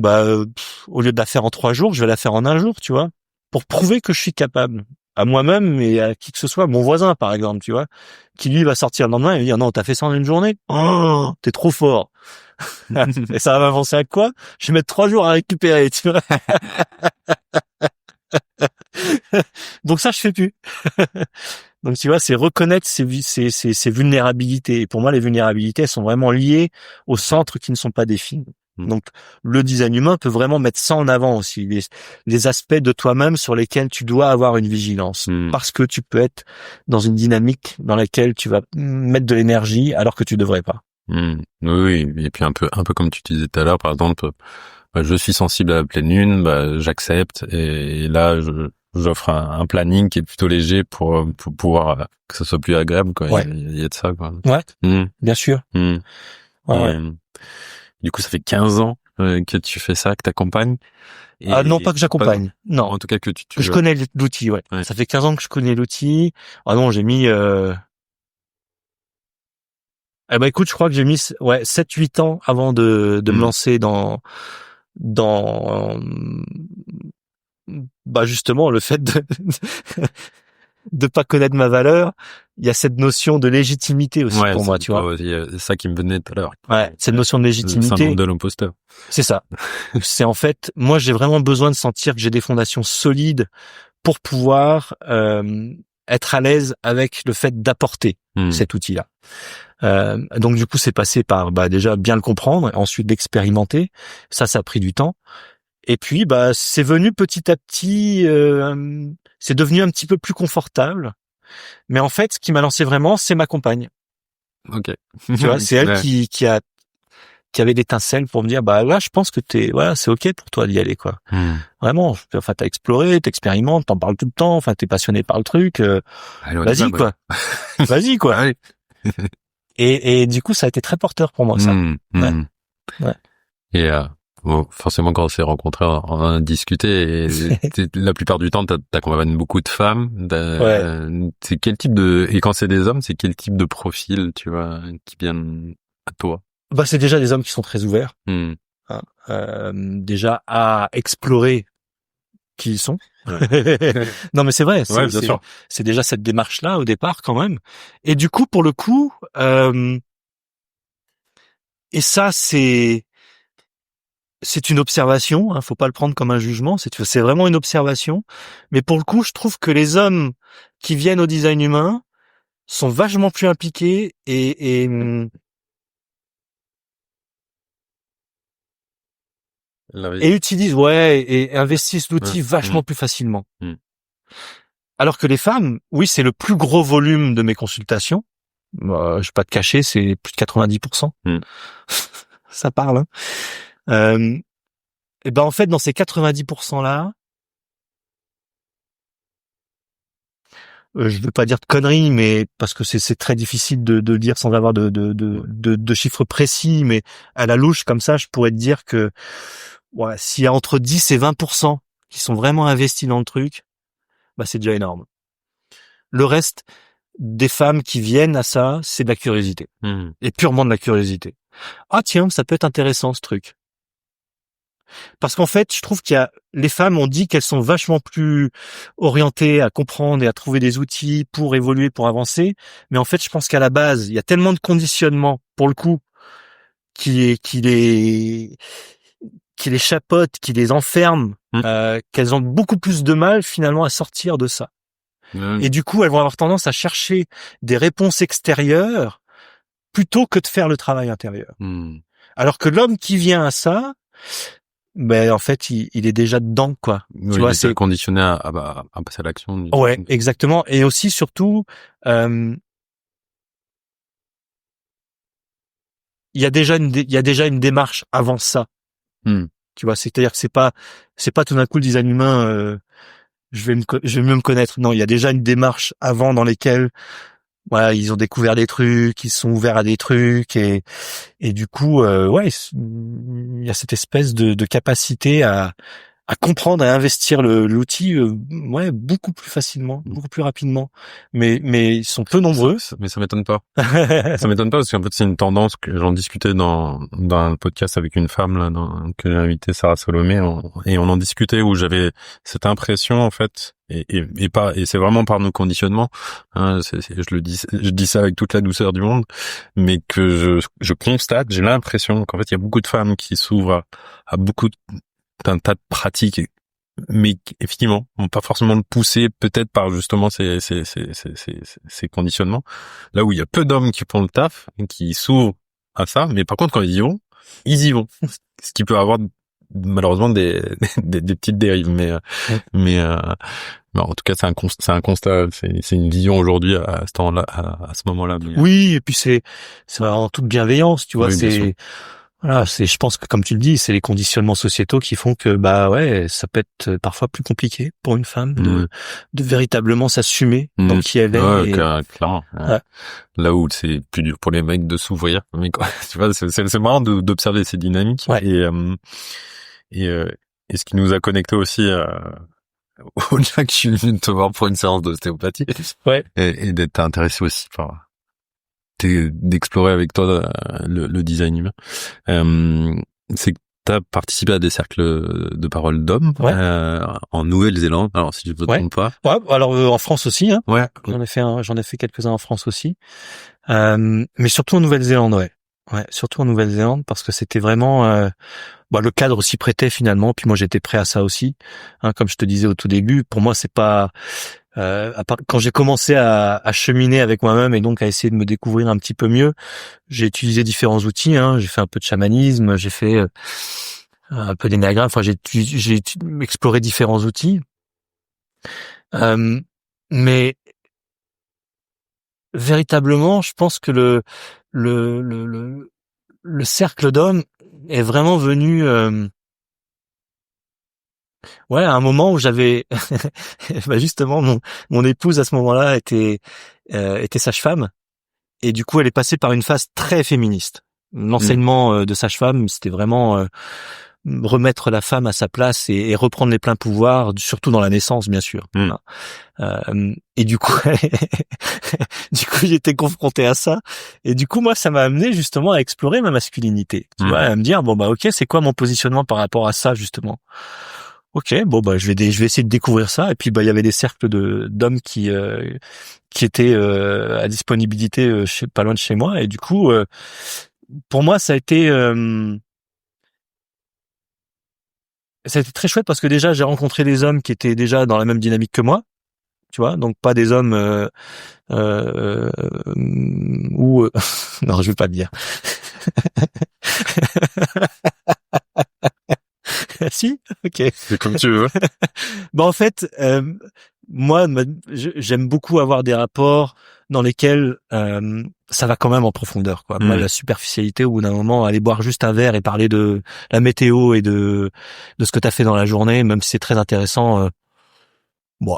au lieu de la faire en 3 jours, je vais la faire en 1 jour, tu vois, pour prouver que je suis capable à moi-même et à qui que ce soit, mon voisin par exemple, tu vois, qui lui va sortir le lendemain et me dire non, t'as fait ça en 1 journée, oh, t'es trop fort. Et ça va m'avancer à quoi? Je vais mettre 3 jours à récupérer, tu vois. Donc ça, je fais plus. Donc tu vois, c'est reconnaître ces vulnérabilités. Et pour moi, les vulnérabilités, elles sont vraiment liées aux centres qui ne sont pas définis. Donc le design humain peut vraiment mettre ça en avant aussi, les aspects de toi-même sur lesquels tu dois avoir une vigilance, parce que tu peux être dans une dynamique dans laquelle tu vas mettre de l'énergie alors que tu devrais pas. Oui, et puis un peu comme tu disais tout à l'heure, par exemple, je suis sensible à la pleine lune, j'accepte, et là j'offre un planning qui est plutôt léger pour pouvoir que ça soit plus agréable, quoi. Ouais. Il y a de ça, quoi. Ouais. Bien sûr. Ouais. Du coup, ça fait 15 ans que tu fais ça, que t'accompagnes. Non, pas que j'accompagne. Non. En tout cas, que je connais l'outil, ouais. Ça fait 15 ans que je connais l'outil. Ah non, j'ai mis écoute, je crois que j'ai mis 7-8 ans avant de me lancer dans justement le fait de pas connaître ma valeur. Il y a cette notion de légitimité aussi pour moi, tu vois. C'est ça qui me venait tout à l'heure. Ouais, cette notion de légitimité. Le syndrome de l'imposteur. C'est ça. C'est en fait, moi j'ai vraiment besoin de sentir que j'ai des fondations solides pour pouvoir être à l'aise avec le fait d'apporter cet outil-là. Donc du coup, c'est passé par déjà bien le comprendre, ensuite l'expérimenter. Ça a pris du temps. Et puis c'est venu petit à petit, c'est devenu un petit peu plus confortable. Mais en fait, ce qui m'a lancé vraiment, c'est ma compagne. Ok. Tu vois, c'est elle qui avait l'étincelle pour me dire là, je pense que c'est ok pour toi d'y aller, quoi. Vraiment, enfin t'as exploré, t'expérimentes, t'en parles tout le temps, enfin t'es passionné par le truc, vas-y quoi. Vas-y quoi. Allez. Et du coup, ça a été très porteur pour moi, ça. Ouais. Et forcément, quand on s'est rencontrés, on a discuté. Et la plupart du temps, t'accompagnes beaucoup de femmes. C'est quel type et quand c'est des hommes, c'est quel type de profil, tu vois, qui viennent à toi? C'est déjà des hommes qui sont très ouverts. Déjà à explorer qui ils sont. Non mais c'est vrai, c'est déjà cette démarche-là au départ quand même. Et du coup, pour le coup, et ça c'est une observation, faut pas le prendre comme un jugement, c'est vraiment une observation. Mais pour le coup, je trouve que les hommes qui viennent au design humain sont vachement plus impliqués et utilisent et investissent l'outil vachement plus facilement. Alors que les femmes, oui, c'est le plus gros volume de mes consultations. Je vais pas te cacher, c'est plus de 90%. Ça parle. Hein. Et ben en fait, dans ces 90% là, je veux pas dire de conneries, mais parce que c'est très difficile de le dire sans avoir de chiffres précis, mais à la louche comme ça, je pourrais te dire que ouais, s'il y a entre 10 et 20% qui sont vraiment investis dans le truc, bah c'est déjà énorme. Le reste des femmes qui viennent à ça, c'est de la curiosité. Et purement de la curiosité. Ah tiens, ça peut être intéressant ce truc. Parce qu'en fait, je trouve les femmes ont dit qu'elles sont vachement plus orientées à comprendre et à trouver des outils pour évoluer, pour avancer. Mais en fait, je pense qu'à la base, il y a tellement de conditionnements, pour le coup, qui les chapeautent, qui les enferment, qu'elles ont beaucoup plus de mal finalement à sortir de ça. Et du coup, elles vont avoir tendance à chercher des réponses extérieures plutôt que de faire le travail intérieur. Alors que l'homme qui vient à ça, ben en fait, il est déjà dedans, quoi. Oui, tu vois, c'est conditionné à passer à l'action. Ouais, exactement. Et aussi, surtout, il y a déjà une démarche avant ça. Tu vois, c'est-à-dire que c'est pas tout d'un coup le design humain. Je vais mieux me connaître. Non, il y a déjà une démarche avant dans lesquelles, voilà, ils ont découvert des trucs, ils sont ouverts à des trucs et du coup, ouais, il y a cette espèce de capacité à comprendre et à investir l'outil, ouais, beaucoup plus facilement, beaucoup plus rapidement. Mais ils sont peu nombreux. Mais ça m'étonne pas. Ça m'étonne pas parce qu'en fait c'est une tendance que j'en discutais dans un podcast avec une femme là que j'ai invité, Sarah Salomé, et on en discutait où j'avais cette impression en fait et c'est vraiment par nos conditionnements, hein, je dis ça avec toute la douceur du monde, mais que je constate, j'ai l'impression qu'en fait il y a beaucoup de femmes qui s'ouvrent à beaucoup d'un tas de pratiques, mais effectivement, on pas forcément le pousser, peut-être par justement ces conditionnements. Là où il y a peu d'hommes qui font le taf, qui s'ouvrent à ça, mais par contre quand ils y vont. Ce qui peut avoir malheureusement des petites dérives, mais en tout cas c'est un constat, c'est une vision aujourd'hui à ce temps-là, à ce moment-là. Oui, et puis c'est en toute bienveillance, tu vois, oui, voilà, je pense que comme tu le dis, c'est les conditionnements sociétaux qui font que bah ouais, ça peut être parfois plus compliqué pour une femme de véritablement s'assumer dans qui elle est. Ouais, clairement. Ouais. Là où c'est plus dur pour les mecs de s'ouvrir, mais quoi, tu vois, c'est marrant d'observer ces dynamiques. Ouais. Et ce qui nous a connecté aussi au-delà que je suis venu te voir pour une séance d'ostéopathie. Ouais. Et d'être intéressé aussi par d'explorer avec toi le design humain. C'est que t'as participé à des cercles de parole d'hommes en Nouvelle-Zélande. Alors si je ne me trompe pas. Ouais. Alors en France aussi. Hein. Ouais. J'en ai fait quelques-uns en France aussi. Mais surtout en Nouvelle-Zélande, ouais. Ouais, surtout en Nouvelle-Zélande parce que c'était vraiment le cadre s'y prêtait finalement. Puis moi j'étais prêt à ça aussi. Hein, comme je te disais au tout début, pour moi c'est pas quand j'ai commencé à cheminer avec moi-même et donc à essayer de me découvrir un petit peu mieux, j'ai utilisé différents outils. Hein. J'ai fait un peu de chamanisme, j'ai fait un peu d'énéagramme. Enfin, j'ai exploré différents outils. Mais véritablement, je pense que le cercle d'hommes est vraiment venu. Ouais, à un moment où j'avais, justement, mon épouse à ce moment-là était sage-femme et du coup elle est passée par une phase très féministe. L'enseignement de sage-femme, c'était vraiment remettre la femme à sa place et reprendre les pleins pouvoirs, surtout dans la naissance, bien sûr. Et du coup, j'étais confronté à ça. Et du coup, moi, ça m'a amené justement à explorer ma masculinité. Tu vois, à me dire ok, c'est quoi mon positionnement par rapport à ça justement. Ok, je vais essayer de découvrir ça. Et puis il y avait des cercles d'hommes qui étaient à disponibilité pas loin de chez moi. Et du coup, pour moi, ça a été très chouette parce que déjà j'ai rencontré des hommes qui étaient déjà dans la même dynamique que moi. Tu vois, donc pas des hommes où non, je vais pas le dire. Si, ok. C'est comme tu veux. En fait, moi, j'aime beaucoup avoir des rapports dans lesquels ça va quand même en profondeur, quoi. Moi, la superficialité, au bout d'un moment, aller boire juste un verre et parler de la météo et de ce que t'as fait dans la journée, même si c'est très intéressant, bon,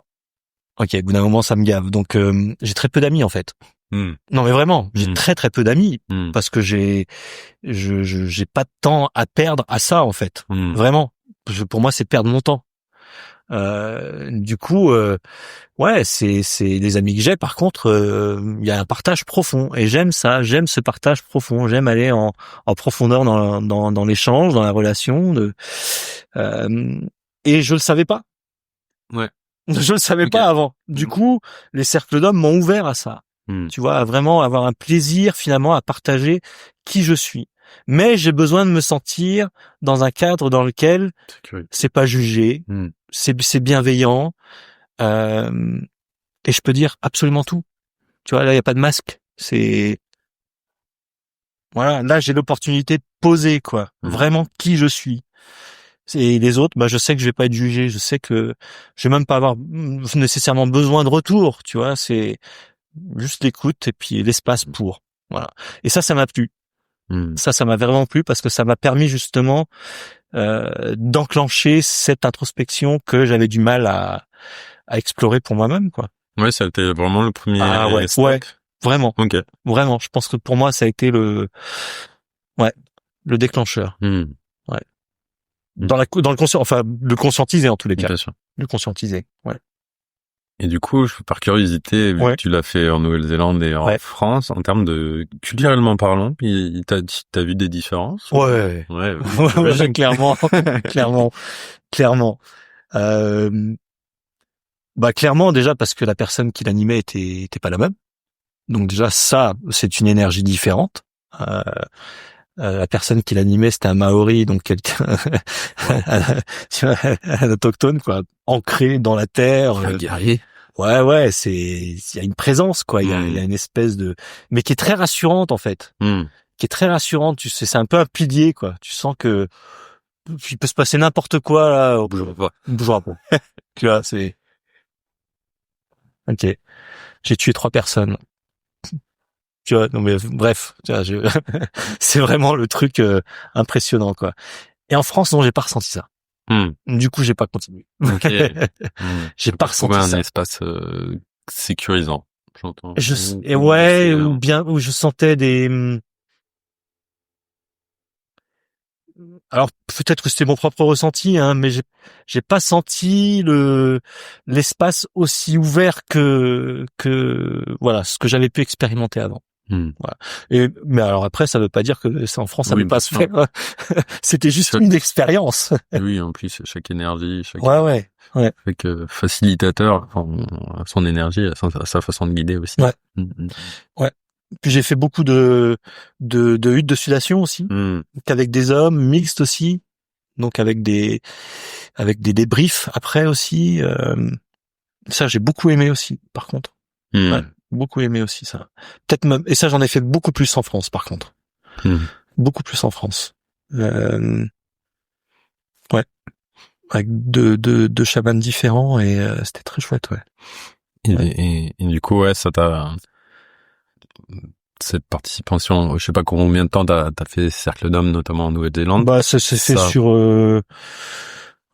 ok, au bout d'un moment, ça me gave. Donc, j'ai très peu d'amis en fait. Non, mais vraiment, j'ai très très peu d'amis parce que j'ai pas de temps à perdre à ça en fait. Vraiment, pour moi, c'est perdre mon temps. Du coup, ouais, c'est les amis que j'ai. Par contre, il y a un partage profond et j'aime ça. J'aime ce partage profond. J'aime aller en profondeur dans l'échange, dans la relation. Et je le savais pas. Ouais. Je le savais pas avant. Du coup, les cercles d'hommes m'ont ouvert à ça. Tu vois, à vraiment avoir un plaisir finalement à partager qui je suis. Mais j'ai besoin de me sentir dans un cadre dans lequel c'est pas jugé, c'est bienveillant, et je peux dire absolument tout. Tu vois, là il y a pas de masque. C'est voilà, là j'ai l'opportunité de poser quoi, vraiment qui je suis. Et les autres, bah je sais que je vais pas être jugé, je sais que je vais même pas avoir nécessairement besoin de retour. Tu vois, c'est juste l'écoute et puis l'espace pour. Voilà. Et ça m'a plu. Ça m'a vraiment plu parce que ça m'a permis justement d'enclencher cette introspection que j'avais du mal à explorer pour moi-même, quoi. Ouais, ça a été vraiment le premier. Ouais, vraiment. Ok. Vraiment. Je pense que pour moi, ça a été le déclencheur. Ouais. Dans le conscient, enfin, le conscientiser en tous les cas. Bien sûr. Le conscientiser. Ouais. Et du coup, par curiosité, vu que tu l'as fait en Nouvelle-Zélande et en France, en termes de culturellement parlant, t'as vu des différences? Ouais. Ouais, clairement. Bah clairement déjà parce que la personne qui l'animait était pas la même. Donc déjà ça, c'est une énergie différente. La personne qui l'animait, c'était un Maori, donc quelqu'un un autochtone quoi, ancré dans la terre. Un guerrier. Ouais, il y a une présence quoi, il y a une espèce de, mais qui est très rassurante en fait, qui est très rassurante. Tu sais, c'est un peu un pilier quoi. Tu sens que il peut se passer n'importe quoi là, on bougera pas. Tu vois, c'est ok. J'ai tué 3 personnes. Tu vois, non mais bref, tu vois, c'est vraiment le truc impressionnant quoi. Et en France, non, j'ai pas ressenti ça. Du coup, j'ai pas continué. Okay. J'ai pas ressenti ça. Un espace sécurisant, j'entends. Ou bien où je sentais des. Alors peut-être que c'était mon propre ressenti, hein, mais j'ai pas senti l'espace aussi ouvert que voilà ce que j'avais pu expérimenter avant. Voilà. Mais alors après, ça veut pas dire que c'est en France, ça ne peut pas se faire. C'était juste une expérience. Oui, en plus, chaque énergie, ouais. Chaque facilitateur, son énergie, sa façon de guider aussi. Ouais. Puis j'ai fait beaucoup de huttes de sudation aussi, qu'avec des hommes, mixtes aussi, donc avec des débriefs après aussi. Ça, j'ai beaucoup aimé aussi, par contre. Ouais. Beaucoup aimé aussi ça. Peut-être même, et ça j'en ai fait beaucoup plus en France par contre. Beaucoup plus en France. Ouais. Avec deux chamans différents et c'était très chouette, ouais. Et du coup, ouais, ça t'a, cette participation, je sais pas combien de temps t'as fait Cercle d'Hommes, notamment en Nouvelle-Zélande. Bah, ça s'est fait sur,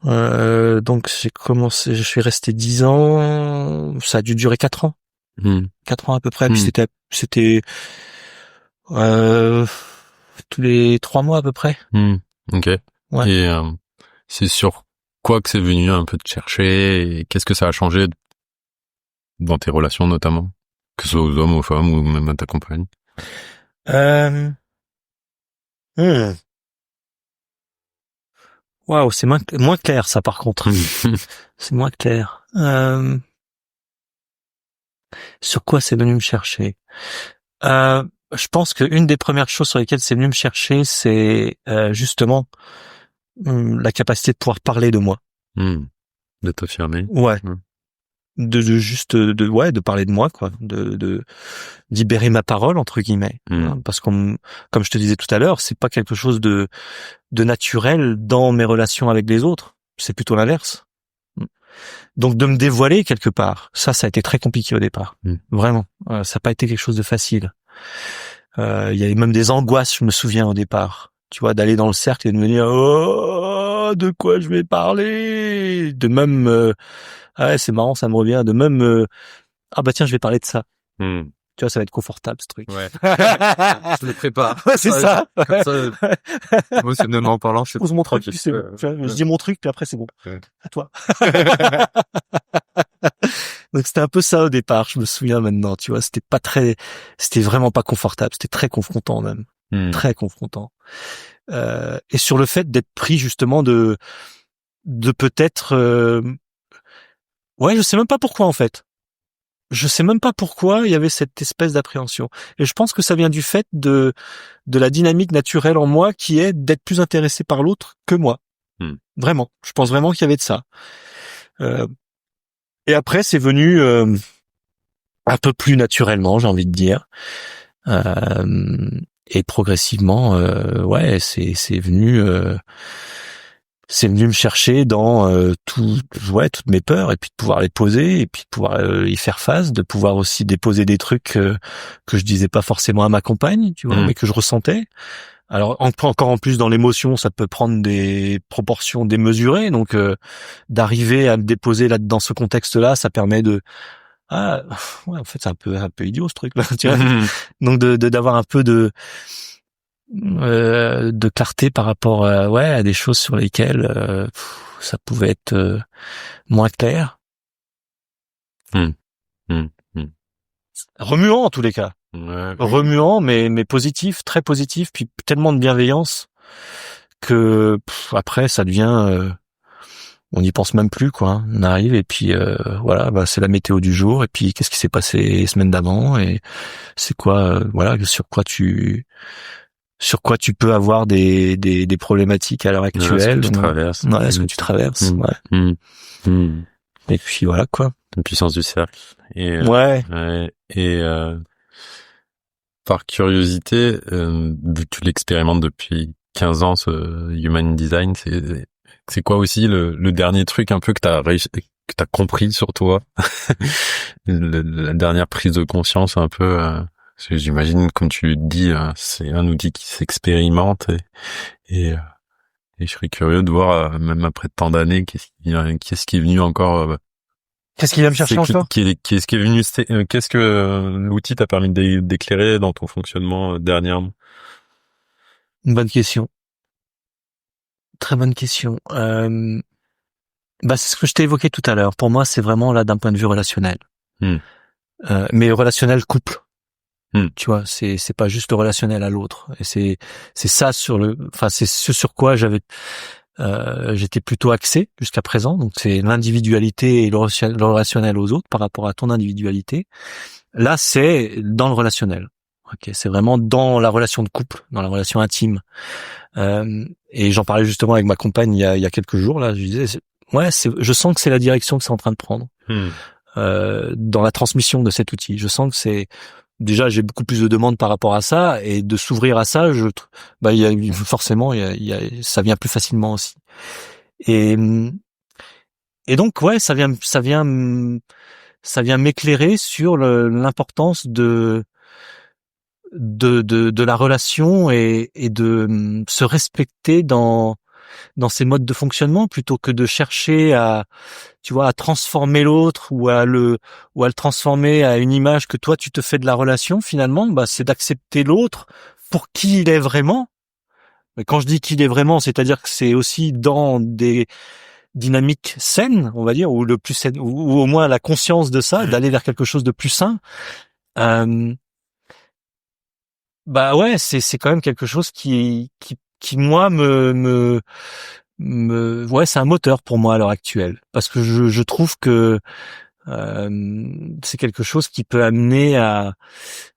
donc je suis resté 10 ans, ça a dû durer 4 ans. 4 ans à peu près, puis c'était tous les 3 mois à peu près. Ok. Ouais. Et c'est sur quoi que c'est venu un peu te chercher et qu'est-ce que ça a changé dans tes relations notamment, que ce soit aux hommes, aux femmes ou même à ta compagne? Waouh, c'est moins clair ça par contre. C'est moins clair. Sur quoi c'est venu me chercher? Je pense qu'une des premières choses sur lesquelles c'est venu me chercher, c'est justement la capacité de pouvoir parler de moi. De t'affirmer. Ouais. De parler de moi, quoi. De libérer ma parole, entre guillemets. Parce comme je te disais tout à l'heure, c'est pas quelque chose de naturel dans mes relations avec les autres. C'est plutôt l'inverse. Donc de me dévoiler quelque part, ça a été très compliqué au départ. Vraiment. Ça n'a pas été quelque chose de facile. Il y avait même des angoisses, je me souviens au départ. Tu vois, d'aller dans le cercle et de me dire oh, de quoi je vais parler, de même ouais, c'est marrant, ça me revient, de même ah bah tiens, je vais parler de ça. Tu vois, ça va être confortable ce truc. Ouais. Je le prépare. Ouais, c'est ça. Comme ça, émotionnellement parlant, je pose mon truc, puis c'est bon. Je dis mon truc, puis après c'est bon. Ouais. À toi. Donc c'était un peu ça au départ, je me souviens maintenant, tu vois, c'était vraiment pas confortable, c'était très confrontant même. Très confrontant. Et sur le fait d'être pris justement de peut-être ouais, je sais même pas pourquoi en fait. Je sais même pas pourquoi il y avait cette espèce d'appréhension. Et je pense que ça vient du fait de la dynamique naturelle en moi qui est d'être plus intéressé par l'autre que moi. Vraiment. Je pense vraiment qu'il y avait de ça. Et après, c'est venu un peu plus naturellement, j'ai envie de dire. Et progressivement, ouais, c'est venu me chercher dans toutes mes peurs, et puis de pouvoir les poser, et puis de pouvoir y faire face, de pouvoir aussi déposer des trucs que je disais pas forcément à ma compagne, tu vois, mais que je ressentais. Alors encore en plus dans l'émotion, ça peut prendre des proportions démesurées, donc d'arriver à me déposer là dans ce contexte-là, ça permet de ouais, en fait c'est un peu idiot ce truc là, tu vois. Donc d'avoir un peu de clarté par rapport à des choses sur lesquelles ça pouvait être moins clair. Remuant en tous les cas. Ouais. Remuant mais positif, très positif, puis tellement de bienveillance que après ça devient on n'y pense même plus quoi. On arrive et puis voilà, bah c'est la météo du jour, et puis qu'est-ce qui s'est passé les semaines d'avant, et c'est quoi voilà, sur quoi tu peux avoir des problématiques à l'heure actuelle. Ce que tu traverses. Ouais, ce que tu traverses. Ouais. Et puis voilà quoi. La puissance du cercle. Et, ouais. Et par curiosité, vu que tu l'expérimentes depuis 15 ans, ce Human Design, c'est quoi aussi le dernier truc un peu que t'as compris sur toi, la dernière prise de conscience un peu. Parce que j'imagine, comme tu le dis, c'est un outil qui s'expérimente, et je serais curieux de voir, même après tant d'années, qu'est-ce qui est venu encore. Qu'est-ce qui vient me chercher encore ? Qu'est-ce qui est venu qu'est-ce que l'outil t'a permis d'éclairer dans ton fonctionnement dernièrement ? Une bonne question. Très bonne question. Bah c'est ce que je t'ai évoqué tout à l'heure. Pour moi, c'est vraiment là d'un point de vue relationnel. Mais relationnel couple. Tu vois, c'est pas juste le relationnel à l'autre. Et c'est ça c'est ce sur quoi j'étais plutôt axé jusqu'à présent. Donc c'est l'individualité et le relationnel aux autres par rapport à ton individualité. Là, c'est dans le relationnel. Ok, c'est vraiment dans la relation de couple, dans la relation intime. Et j'en parlais justement avec ma compagne il y a quelques jours là. Je disais, je sens que c'est la direction que c'est en train de prendre dans la transmission de cet outil. Je sens que déjà j'ai beaucoup plus de demandes par rapport à ça, et de s'ouvrir à ça, forcément ça vient plus facilement aussi. Et donc ouais, ça vient m'éclairer sur l'importance de la relation, et de se respecter dans ces modes de fonctionnement, plutôt que de chercher à transformer l'autre, ou à le transformer à une image que toi tu te fais de la relation. Finalement, c'est d'accepter l'autre pour qui il est vraiment. Mais quand je dis qu'il est vraiment, c'est-à-dire que c'est aussi dans des dynamiques saines, on va dire, ou le plus saine, ou au moins la conscience de ça, d'aller vers quelque chose de plus sain. Ouais, c'est quand même quelque chose qui moi ouais, c'est un moteur pour moi à l'heure actuelle, parce que je trouve que c'est quelque chose qui peut amener à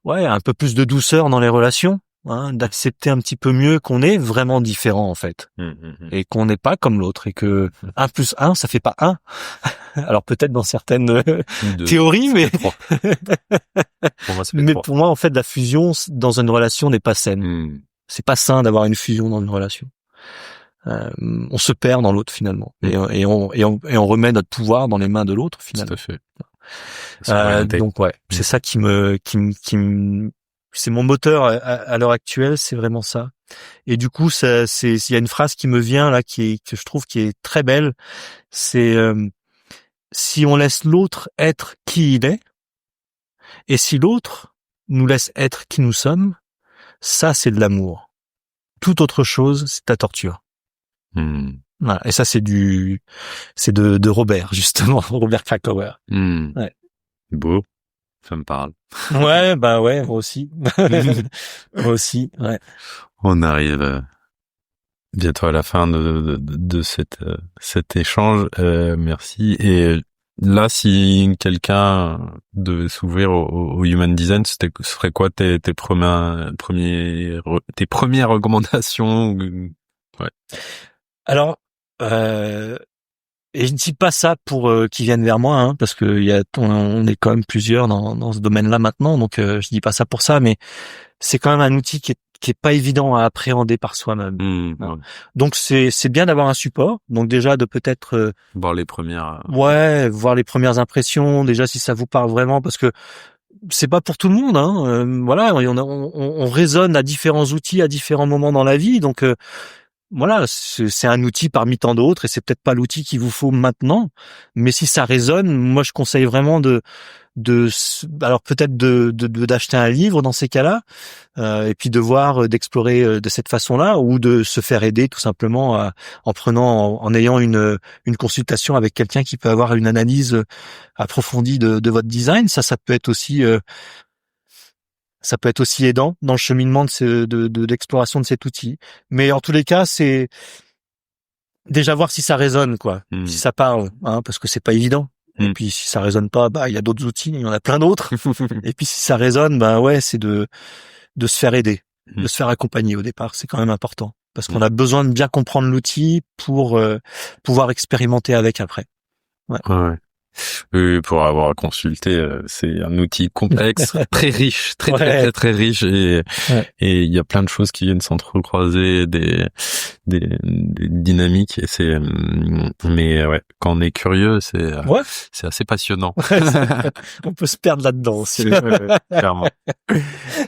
un peu plus de douceur dans les relations, d'accepter un petit peu mieux qu'on est vraiment différent en fait, et qu'on n'est pas comme l'autre, et que 1 + 1 ça fait pas 1. Alors peut-être dans certaines théories, mais pour moi en fait la fusion dans une relation n'est pas saine. C'est pas sain d'avoir une fusion dans une relation. on se perd dans l'autre finalement, et on remet notre pouvoir dans les mains de l'autre finalement. Tout à fait. Donc ouais, c'est ça qui me, c'est mon moteur à l'heure actuelle, c'est vraiment ça. Et du coup, il y a une phrase qui me vient là, que je trouve qui est très belle. C'est si on laisse l'autre être qui il est, et si l'autre nous laisse être qui nous sommes, ça c'est de l'amour. Toute autre chose, c'est ta torture. Voilà. Et ça c'est de Robert, justement, Robert Krakauer. Ouais. Beau, ça me parle. Ouais, bah ouais, moi aussi. Moi aussi, ouais. On arrive bientôt à la fin de cet échange. Merci. Et là, si quelqu'un devait s'ouvrir au human design, ce serait quoi tes premières recommandations? Ouais. Alors, et je ne dis pas ça pour qu'ils viennent vers moi, hein, parce que on est quand même plusieurs dans ce domaine-là maintenant, donc je dis pas ça pour ça, mais c'est quand même un outil qui est pas évident à appréhender par soi-même. Ouais. Donc c'est bien d'avoir un support. Donc déjà de peut-être voir les premières. Voir les premières impressions. Déjà si ça vous parle vraiment, parce que c'est pas pour tout le monde. Hein. Voilà, on résonne à différents outils à différents moments dans la vie. Donc voilà, c'est un outil parmi tant d'autres, et c'est peut-être pas l'outil qu'il vous faut maintenant. Mais si ça résonne, moi je conseille vraiment alors peut-être d'acheter un livre dans ces cas-là, et puis d'explorer de cette façon-là, ou de se faire aider tout simplement en ayant une consultation avec quelqu'un qui peut avoir une analyse approfondie de votre design. Ça peut être aussi aidant dans le cheminement de l'exploration de cet outil. Mais en tous les cas, c'est déjà voir si ça résonne, quoi, si ça parle, hein, parce que c'est pas évident. Et puis si ça résonne pas, il y a d'autres outils, il y en a plein d'autres. Et puis si ça résonne, ouais, c'est de se faire aider, de se faire accompagner au départ, c'est quand même important, parce qu'on a besoin de bien comprendre l'outil pour pouvoir expérimenter avec après. Ouais. Oui, pour avoir consulté, c'est un outil complexe, très riche, très riche, et il y a plein de choses qui viennent s'entrecroiser, des dynamiques, et mais ouais, quand on est curieux, c'est assez passionnant. On peut se perdre là-dedans aussi. Clairement.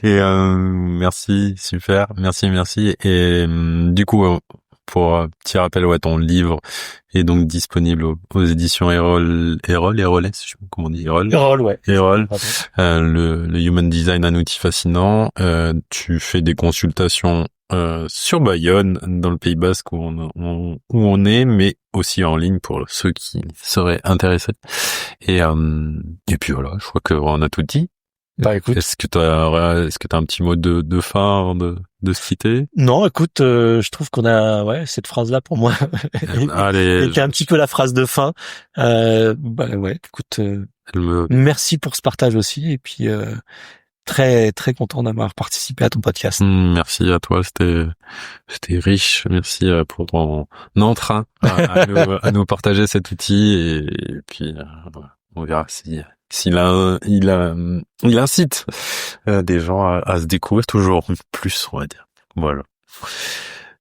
Et merci, super, merci. Et du coup, pour petit rappel, ton livre est donc disponible aux éditions Erol, je sais pas comment on dit, Erol, ouais. Erol. Le Human Design, un outil fascinant. Tu fais des consultations sur Bayonne, dans le Pays Basque où on est, mais aussi en ligne pour ceux qui seraient intéressés. Et puis voilà, je crois qu'on a tout dit. Bah écoute, est-ce que t'as un petit mot de fin avant de se quitter? Non, écoute, je trouve qu'on a cette phrase là pour moi et qui est un petit peu la phrase de fin. Écoute, merci pour ce partage aussi, et puis très très content d'avoir participé à ton podcast. Merci à toi, c'était riche. Merci pour ton entrain à nous partager cet outil, et puis on verra s'il incite des gens à se découvrir toujours plus, on va dire. Voilà.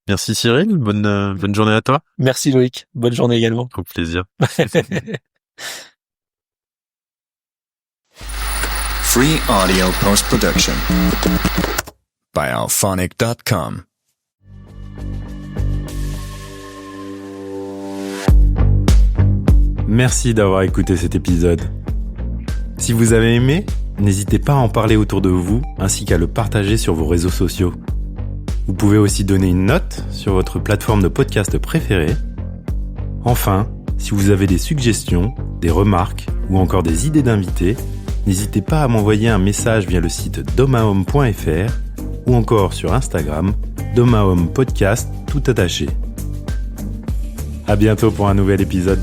Merci Cyril, bonne journée à toi. Merci Loïc, bonne journée également. Au plaisir. Free audio post-production by alphonic.com. Merci d'avoir écouté cet épisode. Si vous avez aimé, n'hésitez pas à en parler autour de vous, ainsi qu'à le partager sur vos réseaux sociaux. Vous pouvez aussi donner une note sur votre plateforme de podcast préférée. Enfin, si vous avez des suggestions, des remarques ou encore des idées d'invités, n'hésitez pas à m'envoyer un message via le site domahome.fr ou encore sur Instagram, domahome podcast tout attaché. À bientôt pour un nouvel épisode.